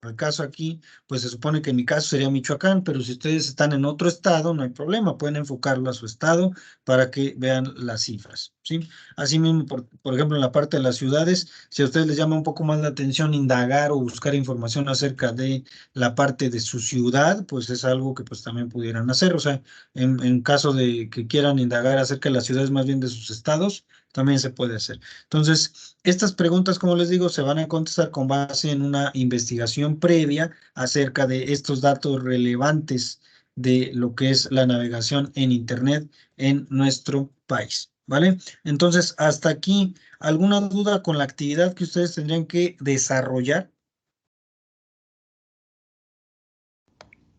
el caso aquí, pues se supone que en mi caso sería Michoacán, pero si ustedes están en otro estado, no hay problema, pueden enfocarlo a su estado para que vean las cifras, ¿sí? Asimismo, por ejemplo, en la parte de las ciudades, si a ustedes les llama un poco más la atención indagar o buscar información acerca de la parte de su ciudad, pues es algo que pues también pudieran hacer, o sea, en caso de que quieran indagar acerca de las ciudades más bien de sus estados, también se puede hacer. Entonces, estas preguntas, como les digo, se van a contestar con base en una investigación previa acerca de estos datos relevantes de lo que es la navegación en Internet en nuestro país, ¿vale? Entonces, hasta aquí, ¿alguna duda con la actividad que ustedes tendrían que desarrollar?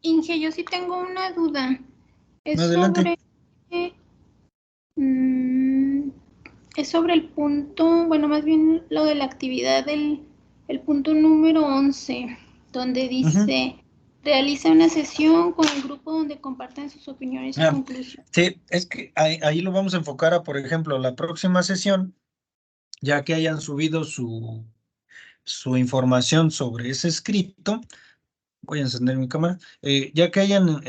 Inge, yo sí tengo una duda. Es Adelante. sobre, mm, es sobre el punto, bueno, más bien lo de la actividad del el punto número 11, donde Ujú. dice, realiza una sesión con el grupo donde compartan sus opiniones y Ah, conclusiones. sí, es que ahí lo vamos a enfocar a, por ejemplo, la próxima sesión, ya que hayan subido su información sobre ese escrito. Voy a encender mi cámara. Ya que hayan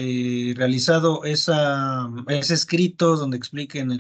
realizado ese escrito donde expliquen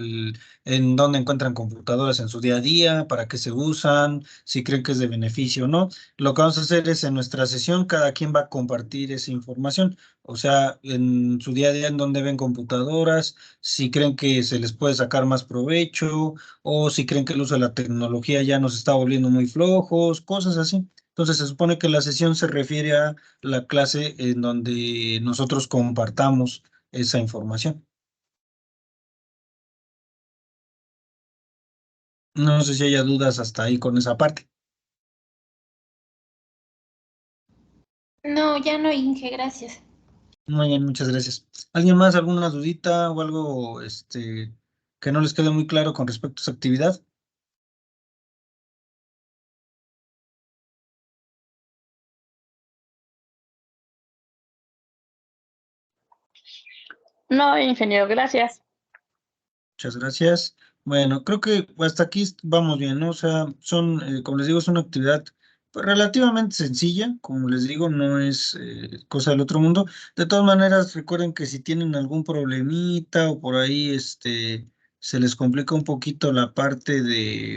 en dónde encuentran computadoras en su día a día, para qué se usan, si creen que es de beneficio o no, lo que vamos a hacer es en nuestra sesión, cada quien va a compartir esa información. O sea, en su día a día, en dónde ven computadoras, si creen que se les puede sacar más provecho, o si creen que el uso de la tecnología ya nos está volviendo muy flojos, cosas así. Entonces se supone que la sesión se refiere a la clase en donde nosotros compartamos esa información. No sé si haya dudas hasta ahí con esa parte. No, ya no, Inge, gracias. Muy bien, muchas gracias. ¿Alguien más, alguna dudita o algo que no les quede muy claro con respecto a esa actividad? No, ingeniero, gracias. Muchas gracias. Bueno, creo que hasta aquí vamos bien, ¿no? O sea, como les digo, es una actividad pues, relativamente sencilla, como les digo, no es cosa del otro mundo. De todas maneras, recuerden que si tienen algún problemita o por ahí se les complica un poquito la parte de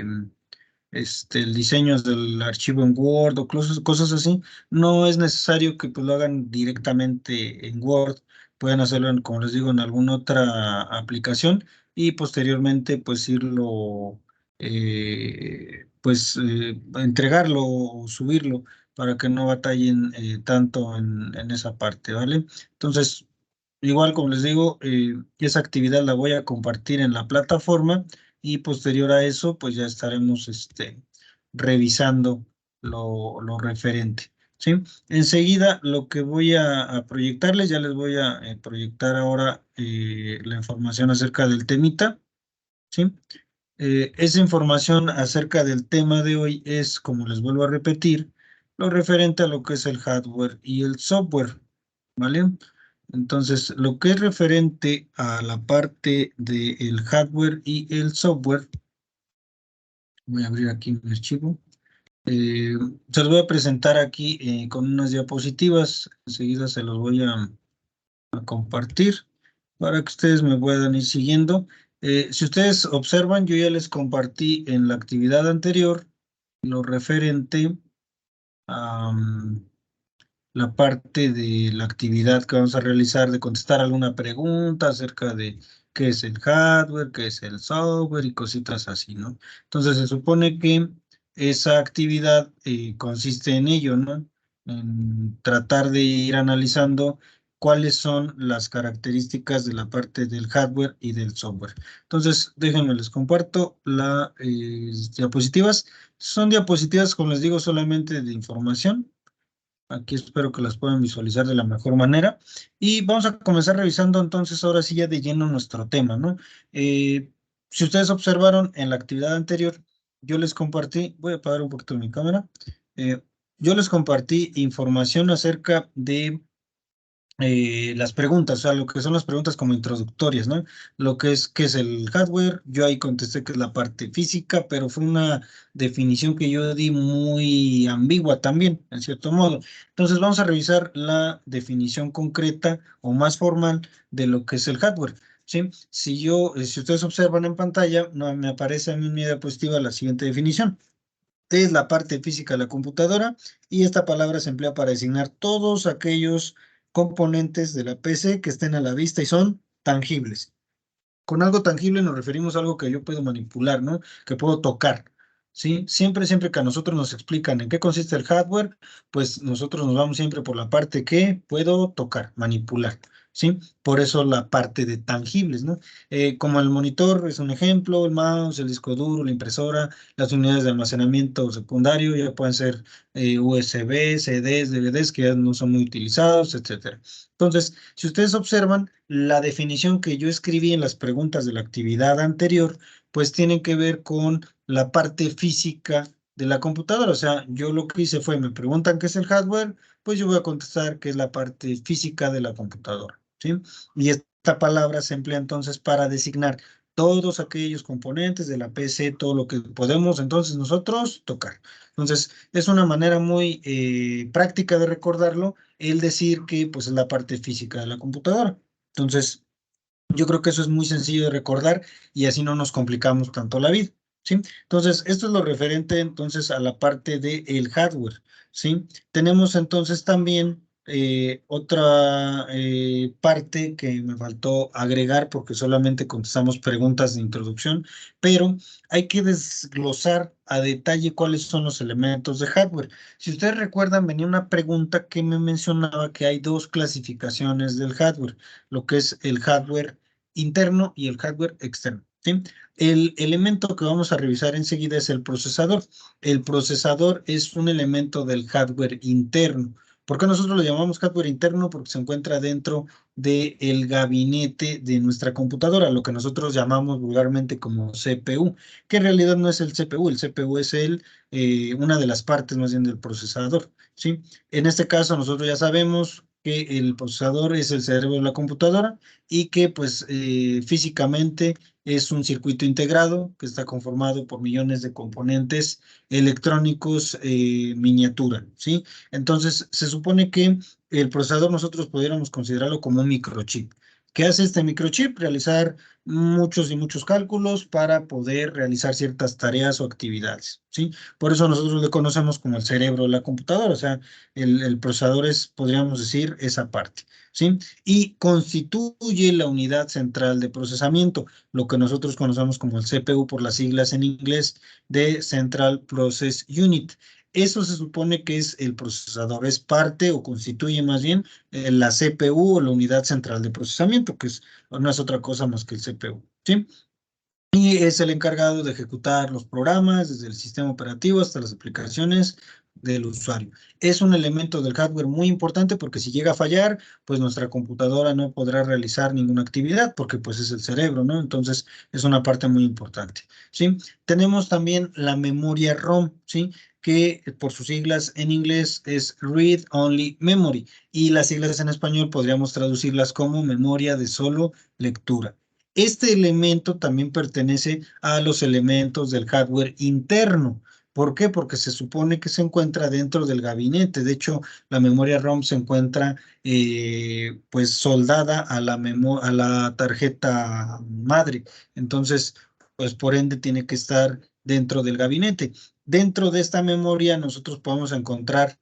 el diseño del archivo en Word o cosas así, no es necesario que pues, lo hagan directamente en Word, pueden hacerlo, como les digo, en alguna otra aplicación y posteriormente pues entregarlo o subirlo para que no batallen tanto en esa parte, ¿vale? Entonces, igual como les digo, esa actividad la voy a compartir en la plataforma y posterior a eso, pues ya estaremos revisando lo referente. ¿Sí? Enseguida lo que voy a proyectarles, ya les voy a proyectar ahora la información acerca del temita. ¿Sí? Esa información acerca del tema de hoy es, como les vuelvo a repetir, lo referente a lo que es el hardware y el software. ¿Vale? Entonces, lo que es referente a la parte del hardware y el software, voy a abrir aquí mi archivo. Eh, Se los voy a presentar aquí con unas diapositivas. Enseguida se los voy a compartir para que ustedes me puedan ir siguiendo. Si ustedes observan, yo ya les compartí en la actividad anterior lo referente a la parte de la actividad que vamos a realizar, de contestar alguna pregunta acerca de qué es el hardware, qué es el software y cositas así, ¿no? Entonces se supone que esa actividad consiste en ello, ¿no? En tratar de ir analizando cuáles son las características de la parte del hardware y del software. Entonces, déjenme, les comparto las diapositivas. Son diapositivas, como les digo, solamente de información. Aquí espero que las puedan visualizar de la mejor manera. Y vamos a comenzar revisando entonces ahora sí ya de lleno nuestro tema, ¿no? Si ustedes observaron en la actividad anterior, yo les compartí, voy a apagar un poquito mi cámara, yo les compartí información acerca de las preguntas, o sea, lo que son las preguntas como introductorias, ¿no? Lo que es, ¿qué es el hardware? Yo ahí contesté que es la parte física, pero fue una definición que yo di muy ambigua también, en cierto modo. Entonces vamos a revisar la definición concreta o más formal de lo que es el hardware, ¿sí? Si ustedes observan en pantalla, no, me aparece a mí en mi diapositiva la siguiente definición. Es la parte física de la computadora y esta palabra se emplea para designar todos aquellos componentes de la PC que estén a la vista y son tangibles. Con algo tangible nos referimos a algo que yo puedo manipular, ¿no? Que puedo tocar, ¿sí? Siempre que a nosotros nos explican en qué consiste el hardware, pues nosotros nos vamos siempre por la parte que puedo tocar, manipular, ¿sí? Por eso la parte de tangibles, ¿no? Como el monitor es un ejemplo, el mouse, el disco duro, la impresora, las unidades de almacenamiento secundario ya pueden ser USB, CDs, DVDs que ya no son muy utilizados, etcétera. Entonces, si ustedes observan, la definición que yo escribí en las preguntas de la actividad anterior, pues tienen que ver con la parte física de la computadora. O sea, yo lo que hice fue, me preguntan qué es el hardware, pues yo voy a contestar que es la parte física de la computadora, ¿sí? Y esta palabra se emplea entonces para designar todos aquellos componentes de la PC, todo lo que podemos entonces nosotros tocar. Entonces, es una manera muy práctica de recordarlo el decir que pues es la parte física de la computadora. Entonces, yo creo que eso es muy sencillo de recordar y así no nos complicamos tanto la vida, ¿sí? Entonces, esto es lo referente entonces a la parte del hardware, ¿sí? Tenemos entonces también otra parte que me faltó agregar porque solamente contestamos preguntas de introducción, pero hay que desglosar a detalle cuáles son los elementos de hardware. Si ustedes recuerdan, venía una pregunta que me mencionaba que hay dos clasificaciones del hardware, lo que es el hardware interno y el hardware externo, ¿sí? El elemento que vamos a revisar enseguida es el procesador. El procesador es un elemento del hardware interno. ¿Por qué nosotros lo llamamos hardware interno? Porque se encuentra dentro del gabinete de nuestra computadora, lo que nosotros llamamos vulgarmente como CPU, que en realidad no es el CPU es una de las partes más bien del procesador, ¿sí? En este caso nosotros ya sabemos que el procesador es el cerebro de la computadora y que pues físicamente es un circuito integrado que está conformado por millones de componentes electrónicos miniatura, ¿sí? Entonces se supone que el procesador nosotros pudiéramos considerarlo como un microchip. ¿Qué hace este microchip? Realizar muchos y muchos cálculos para poder realizar ciertas tareas o actividades, ¿sí? Por eso nosotros le conocemos como el cerebro de la computadora, o sea, el procesador es, podríamos decir, esa parte, ¿sí? Y constituye la unidad central de procesamiento, lo que nosotros conocemos como el CPU por las siglas en inglés de Central Process Unit. Eso se supone que es el procesador, es parte o constituye más bien la CPU o la unidad central de procesamiento, no es otra cosa más que el CPU, ¿sí? Y es el encargado de ejecutar los programas desde el sistema operativo hasta las aplicaciones del usuario. Es un elemento del hardware muy importante porque si llega a fallar, pues nuestra computadora no podrá realizar ninguna actividad porque pues es el cerebro, ¿no? Entonces es una parte muy importante, ¿sí? Tenemos también la memoria ROM, ¿sí? Que por sus siglas en inglés es Read Only Memory y las siglas en español podríamos traducirlas como memoria de solo lectura. Este elemento también pertenece a los elementos del hardware interno. ¿Por qué? Porque se supone que se encuentra dentro del gabinete. De hecho, la memoria ROM se encuentra pues soldada a a la tarjeta madre. Entonces, pues por ende tiene que estar dentro del gabinete. Dentro de esta memoria nosotros podemos encontrar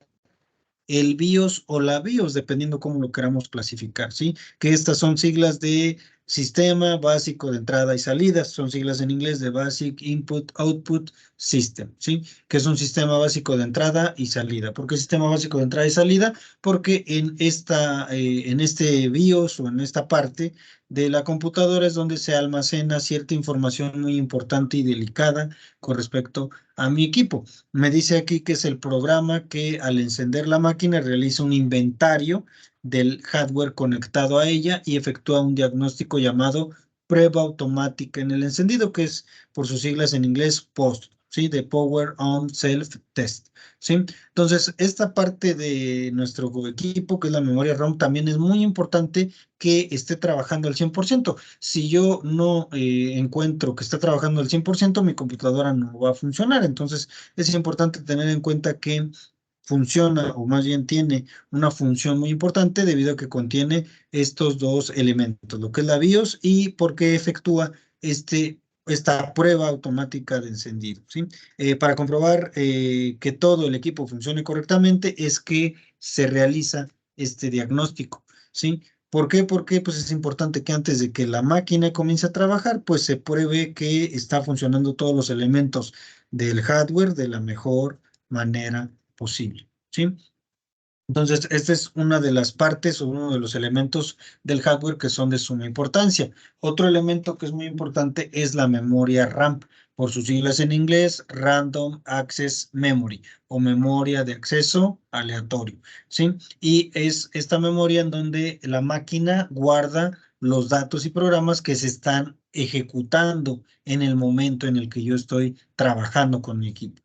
el BIOS o la BIOS, dependiendo cómo lo queramos clasificar, ¿sí? Que estas son siglas de Sistema Básico de Entrada y Salida, son siglas en inglés de Basic Input Output System, ¿sí? Que es un sistema básico de entrada y salida. ¿Por qué sistema básico de entrada y salida? Porque en este BIOS o en esta parte de la computadora es donde se almacena cierta información muy importante y delicada con respecto a mi equipo. Me dice aquí que es el programa que al encender la máquina realiza un inventario del hardware conectado a ella y efectúa un diagnóstico llamado prueba automática en el encendido, que es por sus siglas en inglés POST, ¿sí? De Power On Self Test, ¿sí? Entonces, esta parte de nuestro equipo, que es la memoria ROM, también es muy importante que esté trabajando al 100%. Si yo no encuentro que está trabajando al 100%, mi computadora no va a funcionar. Entonces, es importante tener en cuenta que funciona, o más bien tiene una función muy importante debido a que contiene estos dos elementos, lo que es la BIOS y por qué efectúa esta prueba automática de encendido, ¿sí? Para comprobar que todo el equipo funcione correctamente es que se realiza este diagnóstico, ¿sí? ¿Por qué? Porque pues es importante que antes de que la máquina comience a trabajar, pues se pruebe que está funcionando todos los elementos del hardware de la mejor manera posible, ¿sí? Entonces, esta es una de las partes o uno de los elementos del hardware que son de suma importancia. Otro elemento que es muy importante es la memoria RAM, por sus siglas en inglés, Random Access Memory o memoria de acceso aleatorio, ¿sí? Y es esta memoria en donde la máquina guarda los datos y programas que se están ejecutando en el momento en el que yo estoy trabajando con mi equipo,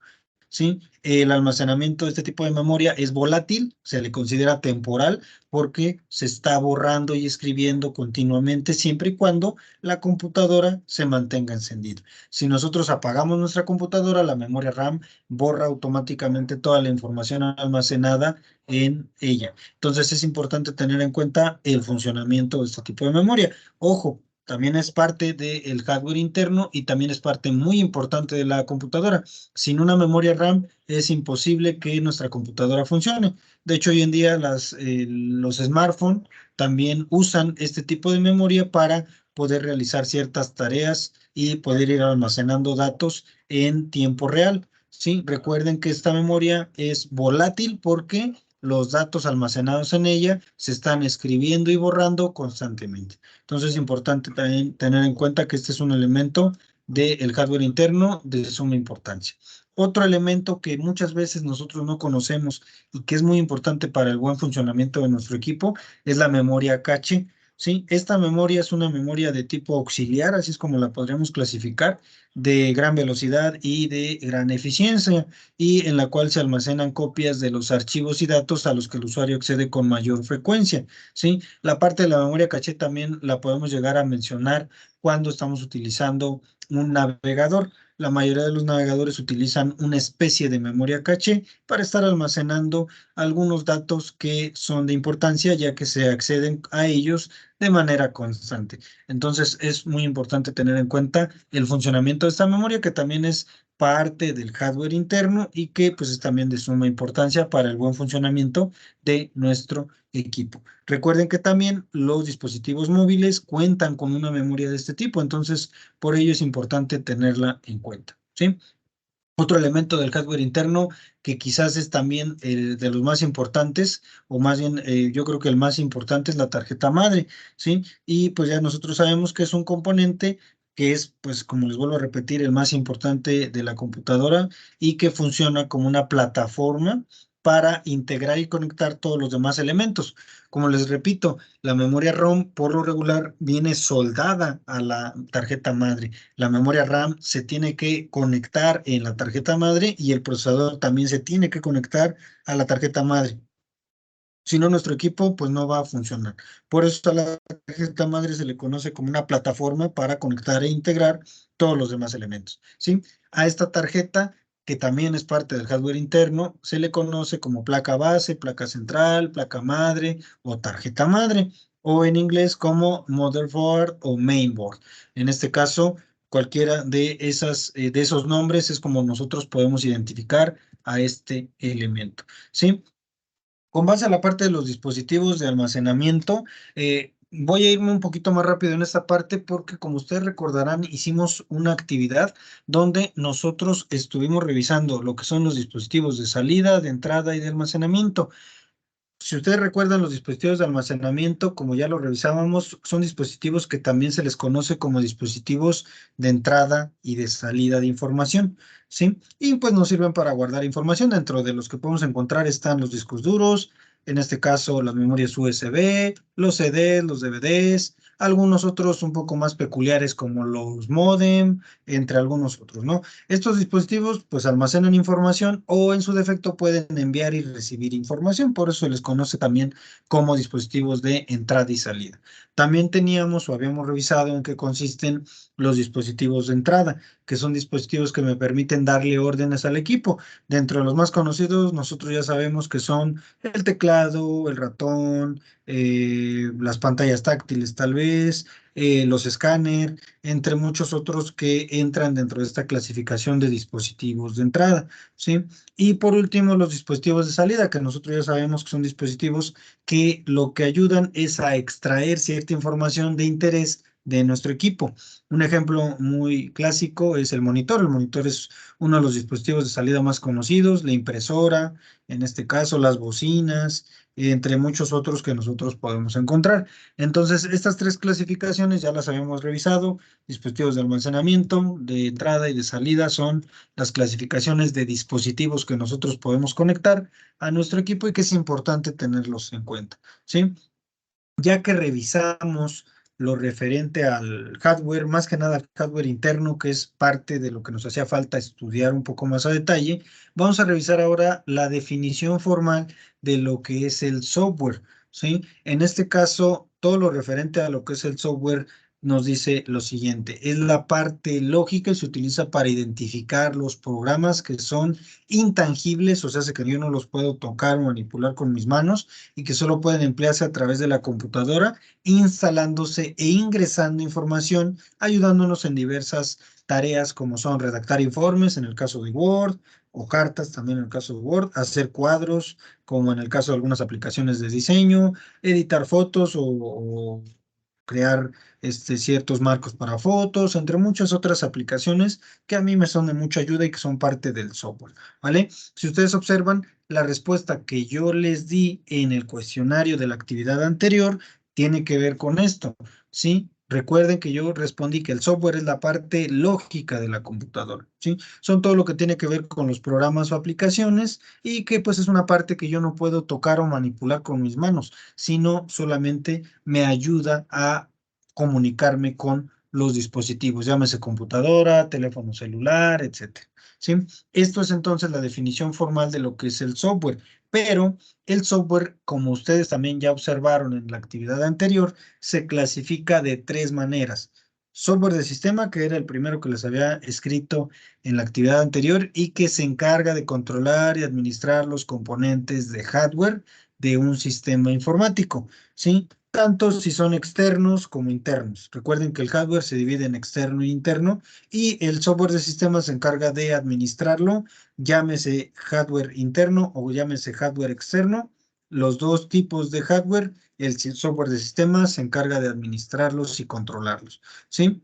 ¿sí? El almacenamiento de este tipo de memoria es volátil, se le considera temporal porque se está borrando y escribiendo continuamente siempre y cuando la computadora se mantenga encendida. Si nosotros apagamos nuestra computadora, la memoria RAM borra automáticamente toda la información almacenada en ella. Entonces es importante tener en cuenta el funcionamiento de este tipo de memoria. Ojo, también es parte del hardware interno y también es parte muy importante de la computadora. Sin una memoria RAM es imposible que nuestra computadora funcione. De hecho, hoy en día los smartphones también usan este tipo de memoria para poder realizar ciertas tareas y poder ir almacenando datos en tiempo real, ¿sí? Recuerden que esta memoria es volátil porque los datos almacenados en ella se están escribiendo y borrando constantemente. Entonces es importante también tener en cuenta que este es un elemento del hardware interno de suma importancia. Otro elemento que muchas veces nosotros no conocemos y que es muy importante para el buen funcionamiento de nuestro equipo es la memoria caché, ¿sí? Esta memoria es una memoria de tipo auxiliar, así es como la podríamos clasificar, de gran velocidad y de gran eficiencia, y en la cual se almacenan copias de los archivos y datos a los que el usuario accede con mayor frecuencia, ¿sí? La parte de la memoria caché también la podemos llegar a mencionar cuando estamos utilizando un navegador. La mayoría de los navegadores utilizan una especie de memoria caché para estar almacenando algunos datos que son de importancia, ya que se acceden a ellos de manera constante. Entonces, es muy importante tener en cuenta el funcionamiento de esta memoria, que también es parte del hardware interno y que pues es también de suma importancia para el buen funcionamiento de nuestro equipo. Recuerden que también los dispositivos móviles cuentan con una memoria de este tipo, entonces por ello es importante tenerla en cuenta, ¿sí? Otro elemento del hardware interno que quizás es también de los más importantes, o más bien yo creo que el más importante es la tarjeta madre, ¿sí? Y pues ya nosotros sabemos que es un componente que es, pues como les vuelvo a repetir, el más importante de la computadora y que funciona como una plataforma para integrar y conectar todos los demás elementos. Como les repito, la memoria ROM por lo regular viene soldada a la tarjeta madre. La memoria RAM se tiene que conectar en la tarjeta madre y el procesador también se tiene que conectar a la tarjeta madre. Si no, nuestro equipo pues no va a funcionar. Por eso a la tarjeta madre se le conoce como una plataforma para conectar e integrar todos los demás elementos, ¿sí? A esta tarjeta, que también es parte del hardware interno, se le conoce como placa base, placa central, placa madre o tarjeta madre, o en inglés como motherboard o mainboard. En este caso, cualquiera de esos nombres es como nosotros podemos identificar a este elemento, ¿sí? Con base a la parte de los dispositivos de almacenamiento, voy a irme un poquito más rápido en esta parte porque, como ustedes recordarán, hicimos una actividad donde nosotros estuvimos revisando lo que son los dispositivos de salida, de entrada y de almacenamiento. Si ustedes recuerdan, los dispositivos de almacenamiento, como ya lo revisábamos, son dispositivos que también se les conoce como dispositivos de entrada y de salida de información, ¿sí? Y pues nos sirven para guardar información. Dentro de los que podemos encontrar están los discos duros, en este caso las memorias USB, los CDs, los DVDs, algunos otros un poco más peculiares como los modem, entre algunos otros, ¿no? Estos dispositivos pues almacenan información o en su defecto pueden enviar y recibir información, por eso se les conoce también como dispositivos de entrada y salida. También teníamos o habíamos revisado en qué consisten los dispositivos de entrada, que son dispositivos que me permiten darle órdenes al equipo. Dentro de los más conocidos, nosotros ya sabemos que son el teclado, el ratón, las pantallas táctiles tal vez, los escáneres, entre muchos otros que entran dentro de esta clasificación de dispositivos de entrada, ¿sí? Y por último, los dispositivos de salida, que nosotros ya sabemos que son dispositivos que lo que ayudan es a extraer cierta información de interés de nuestro equipo. Un ejemplo muy clásico es el monitor. El monitor es uno de los dispositivos de salida más conocidos, la impresora, en este caso las bocinas, entre muchos otros que nosotros podemos encontrar. Entonces, estas tres clasificaciones ya las habíamos revisado. Dispositivos de almacenamiento, de entrada y de salida son las clasificaciones de dispositivos que nosotros podemos conectar a nuestro equipo y que es importante tenerlos en cuenta, ¿sí? Ya que revisamos lo referente al hardware, más que nada al hardware interno, que es parte de lo que nos hacía falta estudiar un poco más a detalle, vamos a revisar ahora la definición formal de lo que es el software, ¿sí? En este caso, todo lo referente a lo que es el software nos dice lo siguiente: es la parte lógica y se utiliza para identificar los programas que son intangibles, o sea, que yo no los puedo tocar o manipular con mis manos y que solo pueden emplearse a través de la computadora, instalándose e ingresando información, ayudándonos en diversas tareas como son redactar informes en el caso de Word o cartas también en el caso de Word, hacer cuadros como en el caso de algunas aplicaciones de diseño, editar fotos o crear ciertos marcos para fotos, entre muchas otras aplicaciones que a mí me son de mucha ayuda y que son parte del software, ¿vale? Si ustedes observan, la respuesta que yo les di en el cuestionario de la actividad anterior tiene que ver con esto, ¿sí? Recuerden que yo respondí que el software es la parte lógica de la computadora, ¿sí? Son todo lo que tiene que ver con los programas o aplicaciones y que pues es una parte que yo no puedo tocar o manipular con mis manos, sino solamente me ayuda a comunicarme con los dispositivos, llámese computadora, teléfono celular, etcétera, ¿sí? Esto es entonces la definición formal de lo que es el software, pero el software, como ustedes también ya observaron en la actividad anterior, se clasifica de tres maneras. Software de sistema, que era el primero que les había escrito en la actividad anterior y que se encarga de controlar y administrar los componentes de hardware de un sistema informático, ¿sí? Tanto si son externos como internos. Recuerden que el hardware se divide en externo e interno y el software de sistema se encarga de administrarlo, llámese hardware interno o llámese hardware externo. Los dos tipos de hardware, el software de sistema se encarga de administrarlos y controlarlos, ¿sí?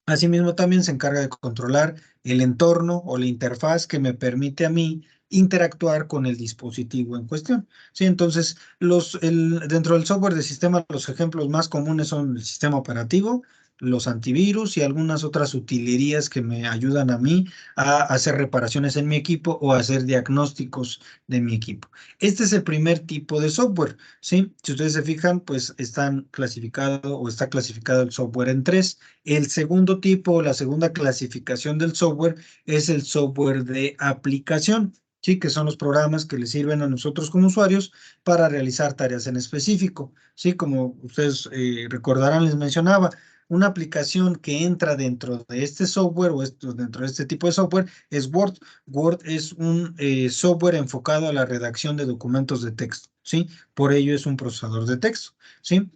Asimismo, también se encarga de controlar el entorno o la interfaz que me permite a mí interactuar con el dispositivo en cuestión. Sí, entonces, dentro del software de sistema, los ejemplos más comunes son el sistema operativo, los antivirus y algunas otras utilerías que me ayudan a mí a hacer reparaciones en mi equipo o a hacer diagnósticos de mi equipo. Este es el primer tipo de software, ¿sí? Si ustedes se fijan, pues está clasificado el software en tres. El segundo tipo, la segunda clasificación del software es el software de aplicación, ¿sí? Que son los programas que les sirven a nosotros como usuarios para realizar tareas en específico, ¿sí? Como ustedes recordarán, les mencionaba, una aplicación que entra dentro de este software o dentro de este tipo de software es Word. Word es un software enfocado a la redacción de documentos de texto, ¿sí? Por ello es un procesador de texto, ¿sí?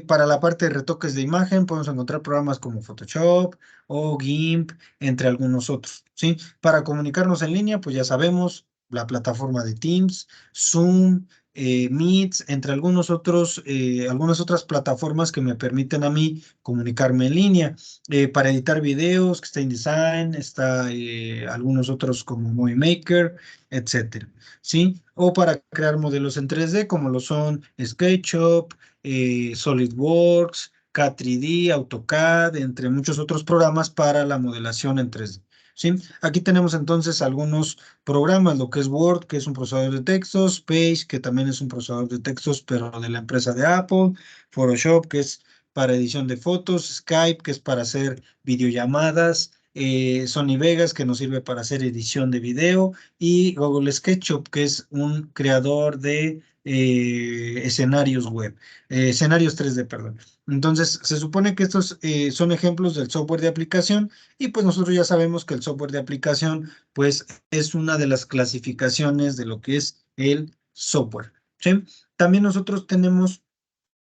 Para la parte de retoques de imagen podemos encontrar programas como Photoshop o GIMP, entre algunos otros, ¿sí? Para comunicarnos en línea, pues ya sabemos, la plataforma de Teams, Zoom, Meets, entre algunos otros, algunas otras plataformas que me permiten a mí comunicarme en línea. Para editar videos, que está InDesign, está algunos otros como Movie Maker, etcétera, ¿sí? O para crear modelos en 3D como lo son SketchUp, SolidWorks, K3D, AutoCAD, entre muchos otros programas para la modelación en 3D. ¿Sí? Aquí tenemos entonces algunos programas, lo que es Word, que es un procesador de textos, Page, que también es un procesador de textos, pero de la empresa de Apple, Photoshop, que es para edición de fotos, Skype, que es para hacer videollamadas, Sony Vegas, que nos sirve para hacer edición de video, y Google SketchUp, que es un creador de escenarios web, escenarios 3D, perdón. Entonces, se supone que estos son ejemplos del software de aplicación y pues nosotros ya sabemos que el software de aplicación pues es una de las clasificaciones de lo que es el software, ¿sí? También nosotros tenemos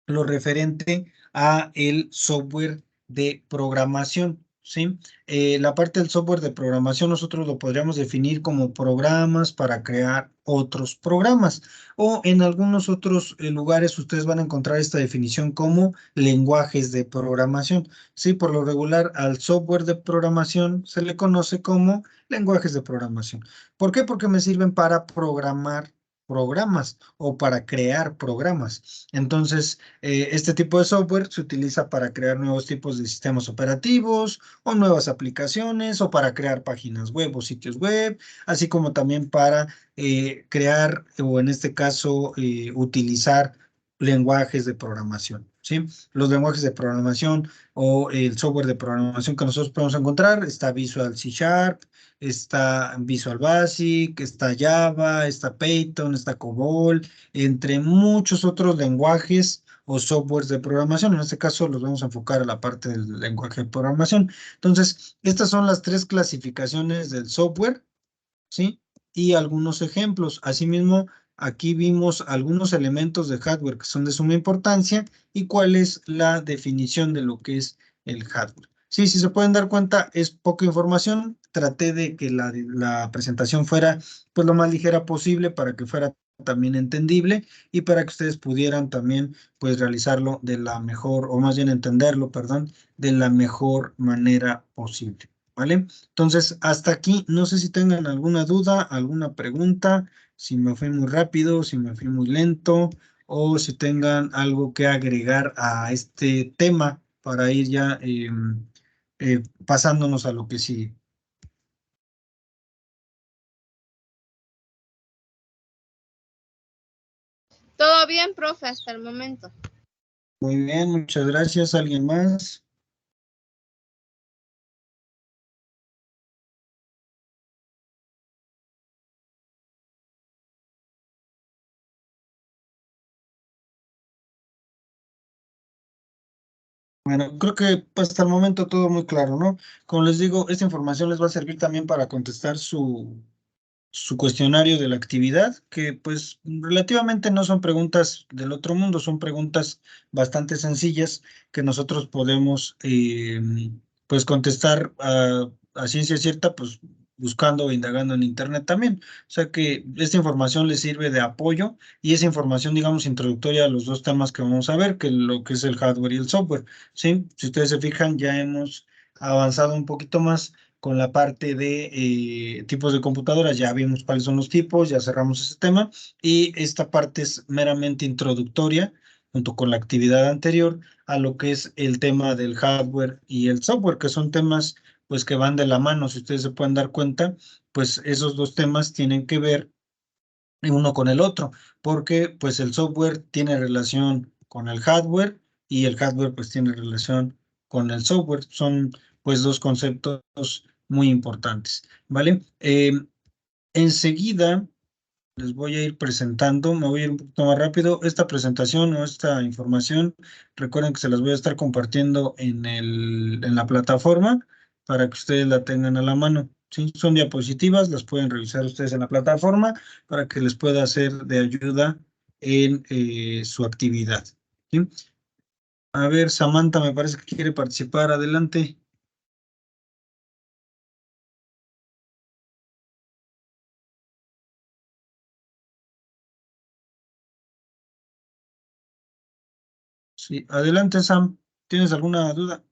lo referente a el software de programación, ¿sí? La parte del software de programación nosotros lo podríamos definir como programas para crear otros programas o en algunos otros lugares ustedes van a encontrar esta definición como lenguajes de programación, ¿sí? Por lo regular al software de programación se le conoce como lenguajes de programación. ¿Por qué? Porque me sirven para programar programas o para crear programas. Entonces, este tipo de software se utiliza para crear nuevos tipos de sistemas operativos o nuevas aplicaciones o para crear páginas web o sitios web, así como también para crear o en este caso utilizar lenguajes de programación, ¿sí? Los lenguajes de programación o el software de programación que nosotros podemos encontrar está Visual C Sharp, está Visual Basic, está Java, está Python, está COBOL, entre muchos otros lenguajes o softwares de programación. En este caso los vamos a enfocar a la parte del lenguaje de programación. Entonces, estas son las tres clasificaciones del software, ¿sí? Y algunos ejemplos. Asimismo, aquí vimos algunos elementos de hardware que son de suma importancia y cuál es la definición de lo que es el hardware. Sí, si se pueden dar cuenta, es poca información. Traté de que la presentación fuera pues lo más ligera posible para que fuera también entendible y para que ustedes pudieran también pues realizarlo de la mejor, o más bien entenderlo, perdón, de la mejor manera posible. ¿Vale? Entonces, hasta aquí, no sé si tengan alguna duda, alguna pregunta, si me fui muy rápido, si me fui muy lento, o si tengan algo que agregar a este tema para ir ya pasándonos a lo que sigue. Todo bien, profe, hasta el momento. Muy bien, muchas gracias. ¿Alguien más? Bueno, creo que hasta el momento todo muy claro, ¿no? Como les digo, esta información les va a servir también para contestar su cuestionario de la actividad, que pues relativamente no son preguntas del otro mundo, son preguntas bastante sencillas que nosotros podemos pues contestar a ciencia cierta, pues buscando o indagando en internet también. O sea que esta información les sirve de apoyo y esa información, digamos, introductoria a los dos temas que vamos a ver, que lo que es el hardware y el software. ¿Sí? Si ustedes se fijan, ya hemos avanzado un poquito más con la parte de tipos de computadoras. Ya vimos cuáles son los tipos, ya cerramos ese tema y esta parte es meramente introductoria junto con la actividad anterior a lo que es el tema del hardware y el software, que son temas pues que van de la mano. Si ustedes se pueden dar cuenta, pues esos dos temas tienen que ver uno con el otro, porque pues el software tiene relación con el hardware y el hardware pues tiene relación con el software. Son pues dos conceptos muy importantes, ¿vale? Enseguida les voy a ir presentando, me voy a ir un poquito más rápido. Esta presentación o esta información, recuerden que se las voy a estar compartiendo en la plataforma para que ustedes la tengan a la mano. ¿Sí? Son diapositivas, las pueden revisar ustedes en la plataforma para que les pueda ser de ayuda en su actividad. ¿Sí? A ver, Samantha me parece que quiere participar. Adelante. Sí, adelante, Sam. ¿Tienes alguna duda?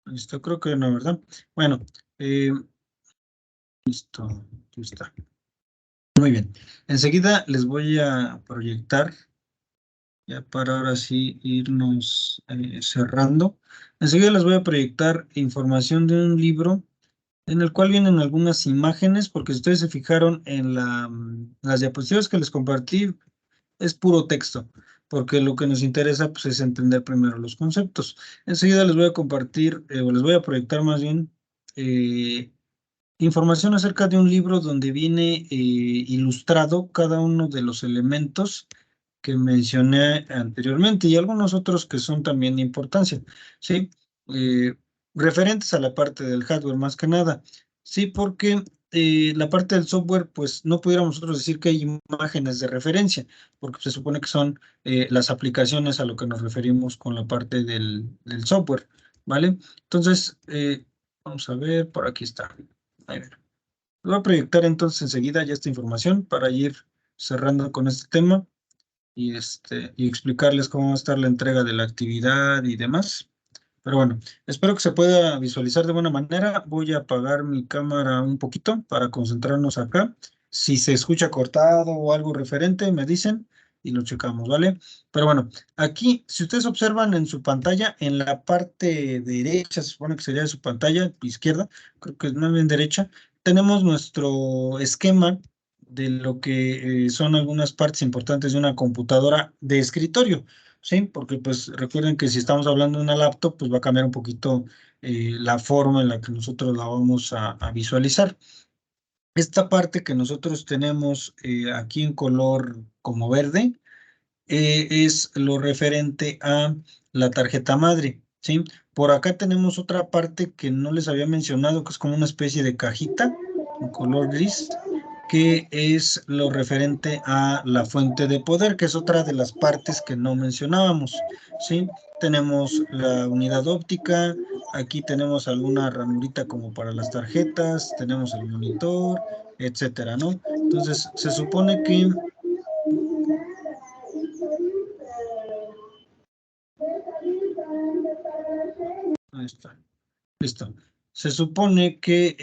Listo, creo que no, ¿verdad? Bueno, listo, aquí está. Muy bien. Enseguida les voy a proyectar, ya para ahora sí irnos cerrando. Enseguida les voy a proyectar información de un libro en el cual vienen algunas imágenes, porque si ustedes se fijaron en las diapositivas que les compartí, es puro texto, porque lo que nos interesa pues, es entender primero los conceptos. Enseguida les voy a compartir, o les voy a proyectar más bien, información acerca de un libro donde viene ilustrado cada uno de los elementos que mencioné anteriormente y algunos otros que son también de importancia, ¿sí? Eh, Referentes a la parte del hardware más que nada, ¿sí? Porque la parte del software, pues no pudiéramos nosotros decir que hay imágenes de referencia, porque se supone que son las aplicaciones a lo que nos referimos con la parte del software, ¿vale? Entonces, vamos a ver, por aquí está. Ahí ver. Voy a proyectar entonces enseguida ya esta información para ir cerrando con este tema y explicarles cómo va a estar la entrega de la actividad y demás. Pero bueno, espero que se pueda visualizar de buena manera. Voy a apagar mi cámara un poquito para concentrarnos acá. Si se escucha cortado o algo referente, me dicen y lo checamos, ¿vale? Pero bueno, aquí, si ustedes observan en su pantalla, en la parte derecha, se supone que sería de su pantalla, izquierda, creo que es más bien derecha, tenemos nuestro esquema de lo que son algunas partes importantes de una computadora de escritorio, ¿sí? Porque pues recuerden que si estamos hablando de una laptop, pues va a cambiar un poquito la forma en la que nosotros la vamos a visualizar. Esta parte que nosotros tenemos aquí en color como verde, es lo referente a la tarjeta madre, ¿sí? Por acá tenemos otra parte que no les había mencionado, que es como una especie de cajita en color gris, que es lo referente a la fuente de poder, que es otra de las partes que no mencionábamos, ¿sí? Tenemos la unidad óptica, aquí tenemos alguna ranurita como para las tarjetas, tenemos el monitor, etcétera, ¿no? Entonces, se supone que ahí está. Listo. Se supone que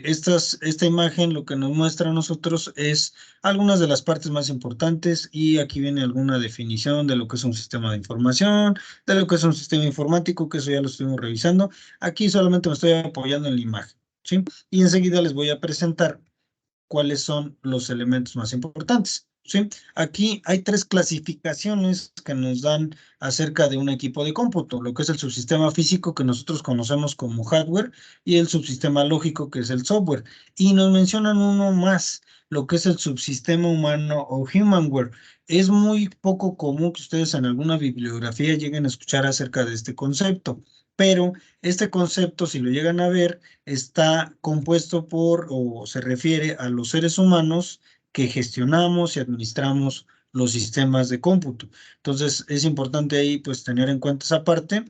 esta imagen lo que nos muestra a nosotros es algunas de las partes más importantes y aquí viene alguna definición de lo que es un sistema de información, de lo que es un sistema informático, que eso ya lo estuvimos revisando. Aquí solamente me estoy apoyando en la imagen, ¿sí? Y enseguida les voy a presentar cuáles son los elementos más importantes, ¿sí? Aquí hay tres clasificaciones que nos dan acerca de un equipo de cómputo, lo que es el subsistema físico que nosotros conocemos como hardware y el subsistema lógico que es el software. Y nos mencionan uno más, lo que es el subsistema humano o humanware. Es muy poco común que ustedes en alguna bibliografía lleguen a escuchar acerca de este concepto, pero este concepto, si lo llegan a ver, está compuesto por o se refiere a los seres humanos que gestionamos y administramos los sistemas de cómputo. Entonces, es importante ahí pues tener en cuenta esa parte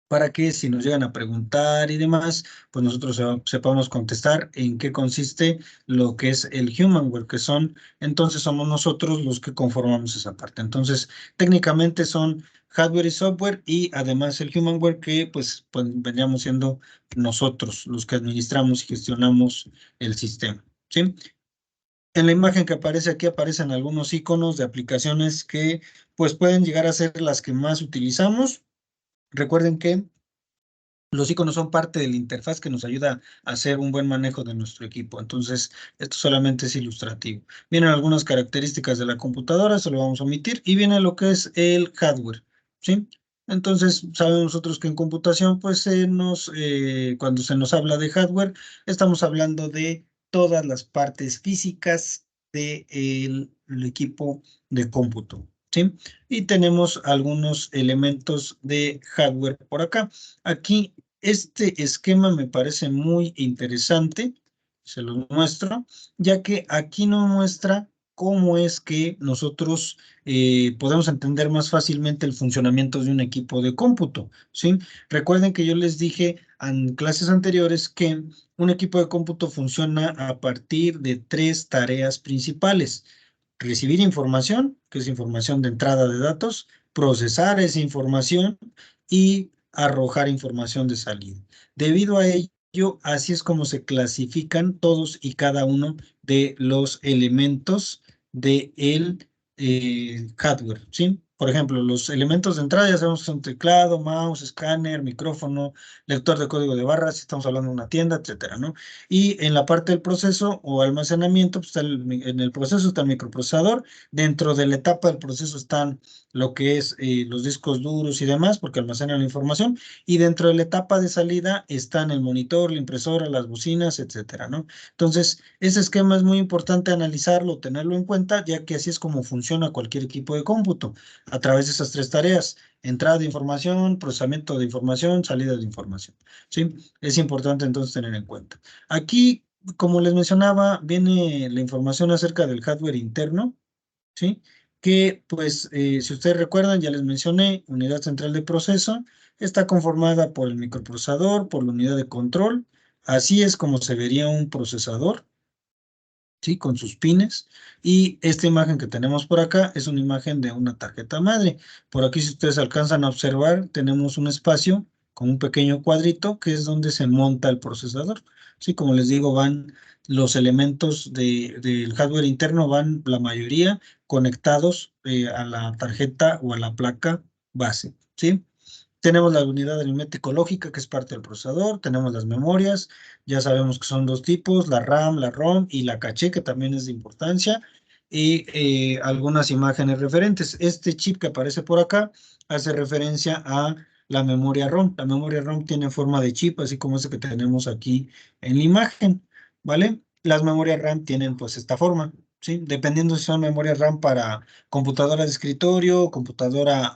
para que si nos llegan a preguntar y demás, pues nosotros sepamos contestar en qué consiste lo que es el humanware, que son, entonces somos nosotros los que conformamos esa parte. Entonces, técnicamente son hardware y software y además el humanware que pues vendríamos siendo nosotros los que administramos y gestionamos el sistema, ¿sí? En la imagen que aparece aquí aparecen algunos iconos de aplicaciones que pues pueden llegar a ser las que más utilizamos. Recuerden que los iconos son parte de la interfaz que nos ayuda a hacer un buen manejo de nuestro equipo. Entonces, esto solamente es ilustrativo. Vienen algunas características de la computadora, se lo vamos a omitir, y viene lo que es el hardware, ¿sí? Entonces, sabemos nosotros que en computación, pues, cuando se nos habla de hardware, estamos hablando de todas las partes físicas del equipo de cómputo, ¿sí? Y tenemos algunos elementos de hardware por acá. Aquí este esquema me parece muy interesante, se los muestro, ya que aquí nos muestra cómo es que nosotros podemos entender más fácilmente el funcionamiento de un equipo de cómputo, ¿sí? Recuerden que yo les dije en clases anteriores que un equipo de cómputo funciona a partir de 3 tareas principales. Recibir información, que es información de entrada de datos, procesar esa información y arrojar información de salida. Debido a ello, así es como se clasifican todos y cada uno de los elementos del hardware, ¿sí? Por ejemplo, los elementos de entrada ya sabemos que son teclado, mouse, escáner, micrófono, lector de código de barras, si estamos hablando de una tienda, etcétera, ¿no? Y en la parte del proceso o almacenamiento, pues en el proceso está el microprocesador, dentro de la etapa del proceso están lo que es los discos duros y demás, porque almacenan la información, y dentro de la etapa de salida están el monitor, la impresora, las bocinas, etcétera, ¿no? Entonces, ese esquema es muy importante analizarlo, tenerlo en cuenta, ya que así es como funciona cualquier equipo de cómputo, a través de esas 3 tareas: entrada de información, procesamiento de información, salida de información, ¿sí? Es importante entonces tener en cuenta. Aquí, como les mencionaba, viene la información acerca del hardware interno, ¿sí? Que, pues, si ustedes recuerdan, ya les mencioné, unidad central de proceso, está conformada por el microprocesador, por la unidad de control. Así es como se vería un procesador, ¿sí? Con sus pines. Y esta imagen que tenemos por acá es una imagen de una tarjeta madre. Por aquí, si ustedes alcanzan a observar, tenemos un espacio con un pequeño cuadrito que es donde se monta el procesador. Sí, como les digo, van los elementos del hardware interno, van la mayoría conectados a la tarjeta o a la placa base, ¿sí? Tenemos la unidad aritmético lógica, que es parte del procesador. Tenemos las memorias, ya sabemos que son 2 tipos, la RAM, la ROM y la caché, que también es de importancia. Y algunas imágenes referentes. Este chip que aparece por acá hace referencia a la memoria ROM. La memoria ROM tiene forma de chip, así como ese que tenemos aquí en la imagen, ¿vale? Las memorias RAM tienen pues esta forma, ¿sí? Dependiendo si son memorias RAM para computadora de escritorio, computadora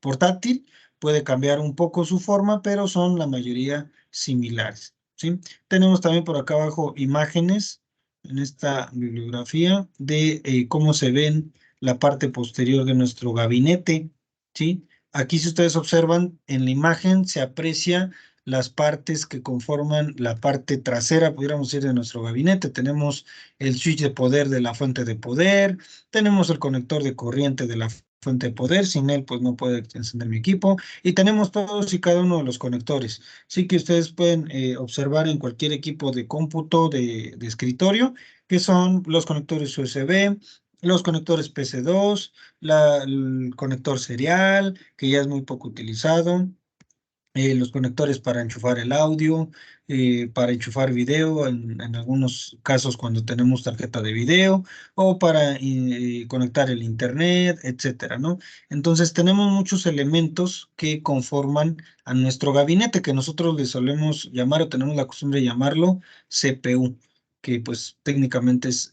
portátil, puede cambiar un poco su forma, pero son la mayoría similares, ¿sí? Tenemos también por acá abajo imágenes en esta bibliografía de cómo se ven la parte posterior de nuestro gabinete, ¿sí? Aquí, si ustedes observan en la imagen, se aprecia las partes que conforman la parte trasera, pudiéramos decir, de nuestro gabinete. Tenemos el switch de poder de la fuente de poder, tenemos el conector de corriente de la fuente de poder, sin él pues no puede encender mi equipo, y tenemos todos y cada uno de los conectores. Sí, que ustedes pueden observar en cualquier equipo de cómputo de escritorio, que son los conectores USB, los conectores PC2, el conector serial, que ya es muy poco utilizado, los conectores para enchufar el audio, para enchufar video, en algunos casos cuando tenemos tarjeta de video, o para conectar el internet, etcétera, ¿no? Entonces tenemos muchos elementos que conforman a nuestro gabinete, que nosotros le solemos llamar, o tenemos la costumbre de llamarlo CPU, que pues técnicamente es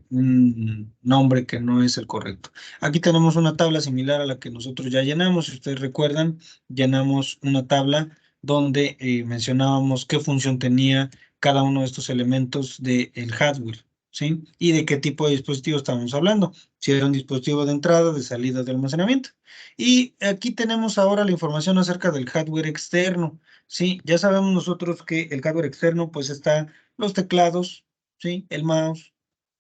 un nombre que no es el correcto. Aquí tenemos una tabla similar a la que nosotros ya llenamos. Si ustedes recuerdan, llenamos una tabla donde mencionábamos qué función tenía cada uno de estos elementos del hardware, ¿sí? Y de qué tipo de dispositivo estamos hablando. Si era un dispositivo de entrada, de salida, de almacenamiento. Y aquí tenemos ahora la información acerca del hardware externo, ¿sí? Ya sabemos nosotros que el hardware externo pues está los teclados, ¿sí? El mouse,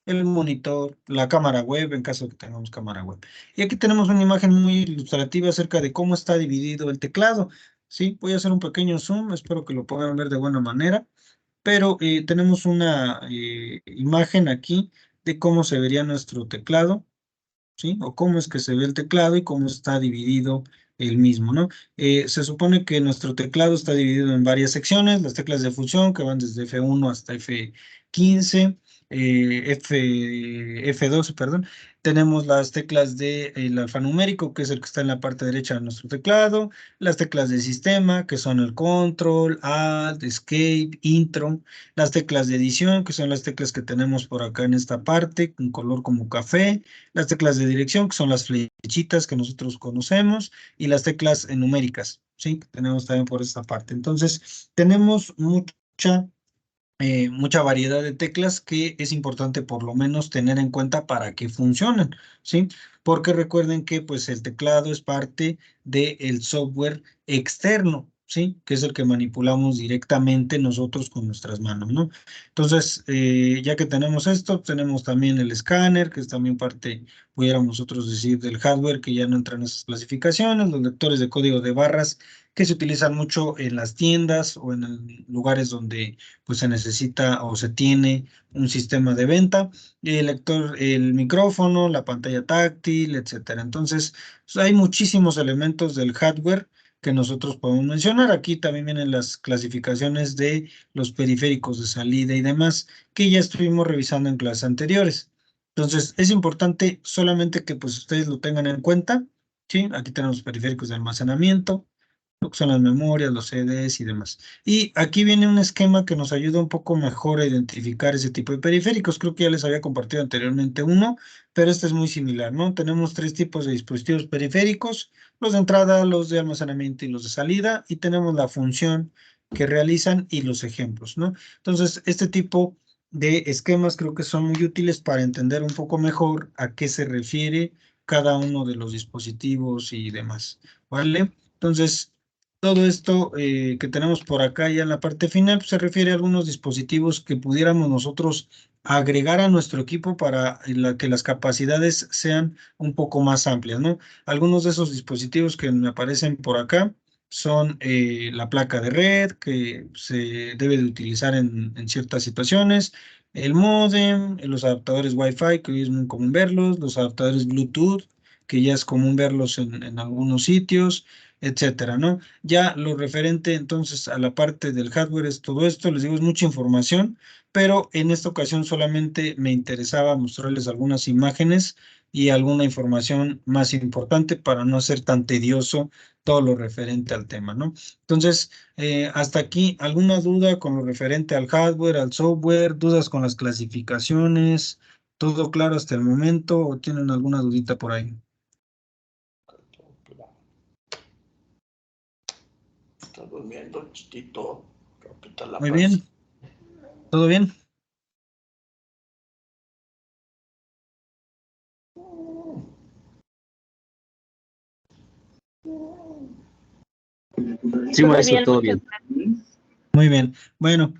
el monitor, la cámara web, en caso de que tengamos cámara web. Y aquí tenemos una imagen muy ilustrativa acerca de cómo está dividido el teclado. Sí, voy a hacer un pequeño zoom, espero que lo puedan ver de buena manera, pero tenemos una imagen aquí de cómo se vería nuestro teclado, ¿sí? O cómo es que se ve el teclado y cómo está dividido el mismo, ¿no? Se supone que nuestro teclado está dividido en varias secciones: las teclas de función, que van desde F1 hasta F15, F12, perdón. Tenemos las teclas del alfanumérico, que es el que está en la parte derecha de nuestro teclado, las teclas de sistema, que son el control, alt, escape, intro, las teclas de edición, que son las teclas que tenemos por acá en esta parte, en color como café, las teclas de dirección, que son las flechitas que nosotros conocemos, y las teclas numéricas, ¿sí? Que tenemos también por esta parte. Entonces, tenemos mucha mucha variedad de teclas que es importante por lo menos tener en cuenta para que funcionen, ¿sí? Porque recuerden que pues el teclado es parte del software externo, ¿sí? Que es el que manipulamos directamente nosotros con nuestras manos, ¿no? Entonces, ya que tenemos esto, tenemos también el escáner, que es también parte, pudiéramos nosotros decir, del hardware, que ya no entra en esas clasificaciones, los lectores de código de barras, que se utilizan mucho en las tiendas o en lugares donde pues se necesita o se tiene un sistema de venta, el lector, el micrófono, la pantalla táctil, etcétera. Entonces, pues, hay muchísimos elementos del hardware que nosotros podemos mencionar. Aquí también vienen las clasificaciones de los periféricos de salida y demás, que ya estuvimos revisando en clases anteriores. Entonces, es importante solamente que pues ustedes lo tengan en cuenta, ¿sí? Aquí tenemos los periféricos de almacenamiento, lo que son las memorias, los CDs y demás. Y aquí viene un esquema que nos ayuda un poco mejor a identificar ese tipo de periféricos. Creo que ya les había compartido anteriormente uno, pero este es muy similar, ¿no? Tenemos tres tipos de dispositivos periféricos, los de entrada, los de almacenamiento y los de salida, y tenemos la función que realizan y los ejemplos, ¿no? Entonces, este tipo de esquemas creo que son muy útiles para entender un poco mejor a qué se refiere cada uno de los dispositivos y demás, ¿vale? Entonces, todo esto que tenemos por acá ya en la parte final pues, se refiere a algunos dispositivos que pudiéramos nosotros agregar a nuestro equipo para que las capacidades sean un poco más amplias, ¿no? Algunos de esos dispositivos que me aparecen por acá son la placa de red que se debe de utilizar en ciertas situaciones, el módem, los adaptadores Wi-Fi, que hoy es muy común verlos, los adaptadores Bluetooth, que ya es común verlos en algunos sitios, etcétera, ¿no? Ya lo referente entonces a la parte del hardware es todo esto, les digo, es mucha información, pero en esta ocasión solamente me interesaba mostrarles algunas imágenes y alguna información más importante para no hacer tan tedioso todo lo referente al tema, ¿no? Entonces, hasta aquí, ¿alguna duda con lo referente al hardware, al software, dudas con las clasificaciones? ¿Todo claro hasta el momento o tienen alguna dudita por ahí? Está durmiendo, chistito. Muy bien, ¿todo bien? Sí, maestro, todo bien. Muy bien. Bueno,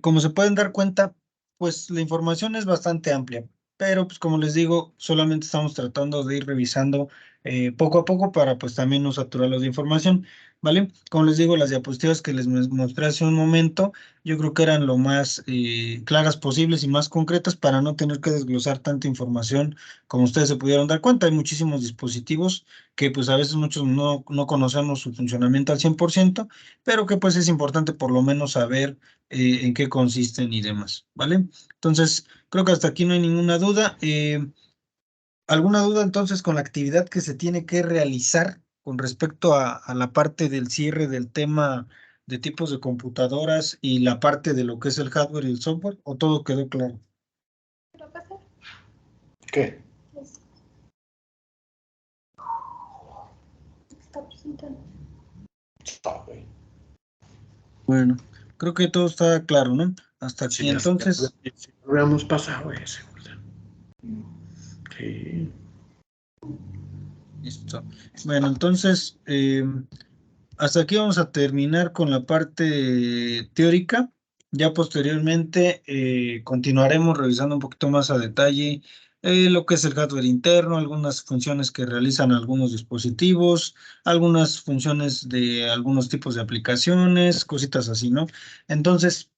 como se pueden dar cuenta, pues la información es bastante amplia, pero pues como les digo, solamente estamos tratando de ir revisando poco a poco para pues también no saturarlos de información, ¿vale? Como les digo, las diapositivas que les mostré hace un momento, yo creo que eran lo más claras posibles y más concretas para no tener que desglosar tanta información como ustedes se pudieron dar cuenta. Hay muchísimos dispositivos que pues a veces muchos no conocemos su funcionamiento al 100%, pero que pues es importante por lo menos saber en qué consisten y demás, ¿vale? Entonces, creo que hasta aquí no hay ninguna duda. ¿Alguna duda entonces con la actividad que se tiene que realizar con respecto a la parte del cierre del tema de tipos de computadoras y la parte de lo que es el hardware y el software? ¿O todo quedó claro? ¿Qué? Sabe. Bueno, creo que todo está claro, ¿no? Hasta aquí Sí, entonces. Si no habíamos pasado ese, ¿verdad? Sí. Listo. Bueno, entonces, hasta aquí vamos a terminar con la parte teórica. Ya posteriormente continuaremos revisando un poquito más a detalle lo que es el hardware interno, algunas funciones que realizan algunos dispositivos, algunas funciones de algunos tipos de aplicaciones, cositas así, ¿no? Entonces,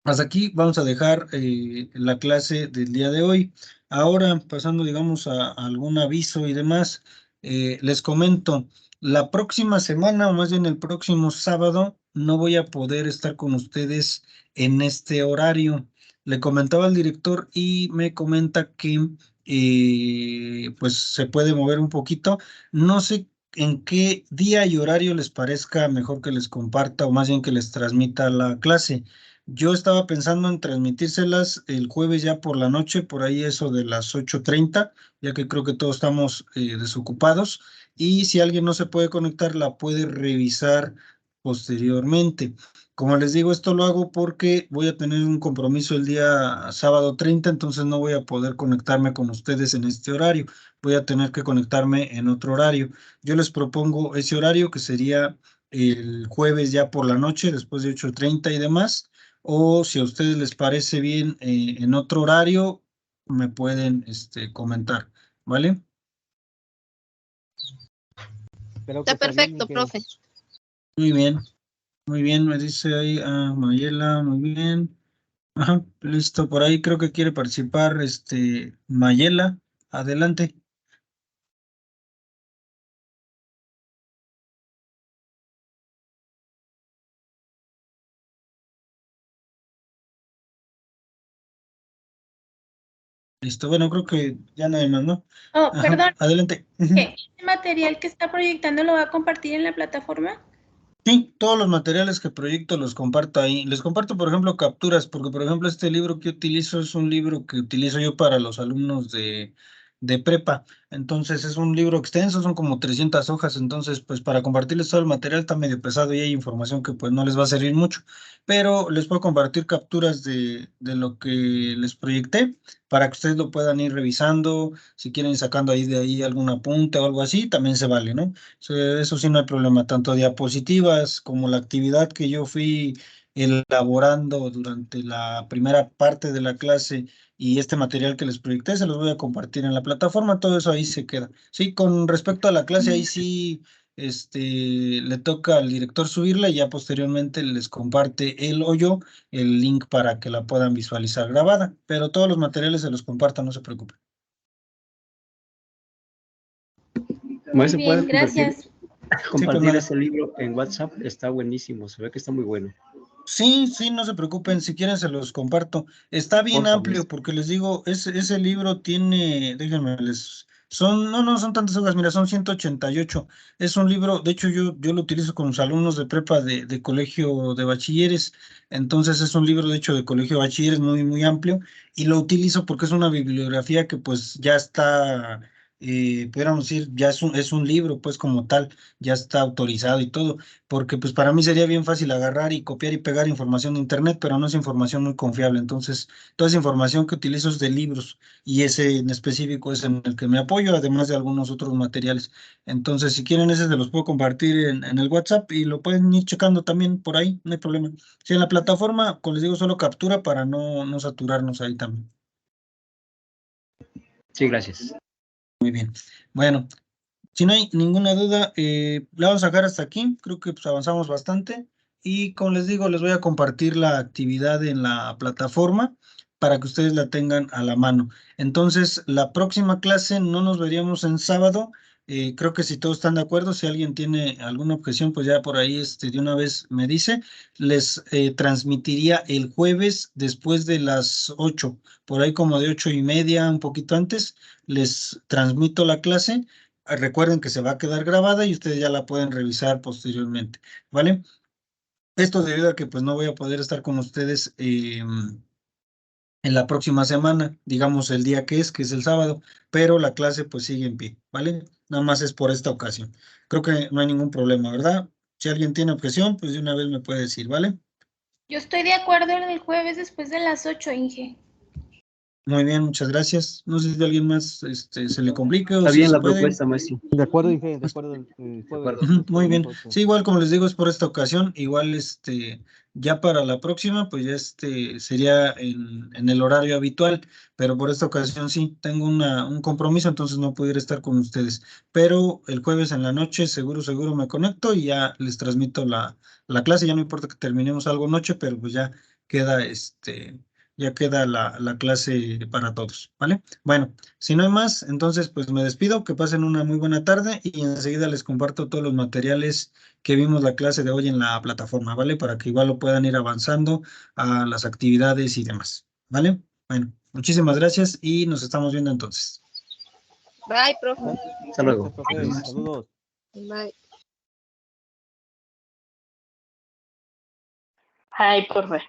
hasta aquí vamos a dejar la clase del día de hoy. Ahora, pasando, digamos, a algún aviso y demás, les comento, la próxima semana, o más bien el próximo sábado, no voy a poder estar con ustedes en este horario. Le comentaba al director y me comenta que pues se puede mover un poquito. No sé en qué día y horario les parezca mejor que les comparta o más bien que les transmita la clase. Yo estaba pensando en transmitírselas el jueves ya por la noche, por ahí eso de las 8:30, ya que creo que todos estamos desocupados. Y si alguien no se puede conectar, la puede revisar posteriormente. Como les digo, esto lo hago porque voy a tener un compromiso el día sábado 30, entonces no voy a poder conectarme con ustedes en este horario. Voy a tener que conectarme en otro horario. Yo les propongo ese horario que sería el jueves ya por la noche, después de 8:30 y demás. O si a ustedes les parece bien en otro horario, me pueden comentar, ¿vale? Creo que Está está bien, perfecto, Inge. profe. Muy bien, me dice ahí Mayela, muy bien. Ajá, listo, por ahí creo que quiere participar Mayela, adelante. Listo, bueno, creo que ya nadie más, ¿no? Oh, Ajá, perdón, adelante. Ujú. ¿este material que está proyectando lo va a compartir en la plataforma? Sí, todos los materiales que proyecto los comparto ahí. Les comparto, por ejemplo, capturas, porque, por ejemplo, este libro que utilizo es un libro que utilizo yo para los alumnos de prepa. Entonces, es un libro extenso, son como 300 hojas. Entonces, pues, para compartirles todo el material está medio pesado y hay información que, pues, no les va a servir mucho. Pero les puedo compartir capturas de lo que les proyecté para que ustedes lo puedan ir revisando. Si quieren ir sacando ahí de ahí algún apunte o algo así, también se vale, ¿no? Sí, eso sí, no hay problema, tanto diapositivas como la actividad que yo fui elaborando durante la primera parte de la clase y este material que les proyecté, se los voy a compartir en la plataforma, todo eso ahí se queda. Sí, con respecto a la clase, ahí sí, le toca al director subirla y ya posteriormente les comparte él o yo el link para que la puedan visualizar grabada, pero todos los materiales se los comparto, no se preocupen. Muy Maestro, ¿puede bien, gracias. Sí, compartir pues nada. ese libro en WhatsApp? Está buenísimo, se ve que está muy bueno. Sí, sí, no se preocupen, si quieren se los comparto. Está bien Porfa, amplio maestro. porque les digo, ese libro tiene, déjenme no son tantas hojas, mira, son 188. Es un libro, de hecho yo lo utilizo con los alumnos de prepa de colegio de bachilleres, entonces es un libro de hecho de colegio de bachilleres muy, muy amplio y lo utilizo porque es una bibliografía que pues ya está, pudiéramos decir, ya es un libro pues como tal, ya está autorizado y todo porque pues para mí sería bien fácil agarrar y copiar y pegar información de internet, pero no es información muy confiable. Entonces, toda esa información que utilizo es de libros y ese en específico es en el que me apoyo, además de algunos otros materiales. Entonces, si quieren, ese se los puedo compartir en el WhatsApp y lo pueden ir checando también por ahí, no hay problema. Si en la plataforma, como les digo, solo captura para no saturarnos ahí también. Sí, gracias. Muy bien. Bueno. Si no hay ninguna duda, la vamos a dejar hasta aquí. Creo que pues, avanzamos bastante. Y como les digo, les voy a compartir la actividad en la plataforma para que ustedes la tengan a la mano. Entonces, la próxima clase no nos veríamos en sábado. Creo que si todos están de acuerdo, si alguien tiene alguna objeción, pues ya por ahí de una vez me dice. Les transmitiría el jueves después de las 8, por ahí como de 8:30, un poquito antes, les transmito la clase. Recuerden que se va a quedar grabada y ustedes ya la pueden revisar posteriormente, ¿vale? Esto debido a que pues no voy a poder estar con ustedes en la próxima semana, digamos el día que es el sábado, pero la clase pues sigue en pie, ¿vale? Nada más es por esta ocasión. Creo que no hay ningún problema, ¿verdad? Si alguien tiene objeción, pues de una vez me puede decir, ¿vale? Yo estoy de acuerdo en el jueves después de las 8, Inge. Muy bien, muchas gracias. No sé si a alguien más se le complique o Está si bien se la puede. propuesta, maestro. De acuerdo, Inge, de acuerdo, el De jueves. acuerdo. Ujú, muy A las bien. 8. Sí, igual como les digo, es por esta ocasión. Igual ya para la próxima, pues ya sería en el horario habitual, pero por esta ocasión sí, tengo un compromiso, entonces no pudiera estar con ustedes. Pero el jueves en la noche, seguro me conecto y ya les transmito la clase. Ya no importa que terminemos algo noche, pero pues queda ya queda la clase para todos, ¿vale? Bueno. Si no hay más, entonces pues me despido, que pasen una muy buena tarde y enseguida les comparto todos los materiales que vimos la clase de hoy en la plataforma, ¿vale? Para que igual lo puedan ir avanzando a las actividades y demás, ¿vale? Bueno, muchísimas gracias y nos estamos viendo entonces. Bye, profe. Hasta luego. Gracias, profe. Saludos. Bye. Ay, profe.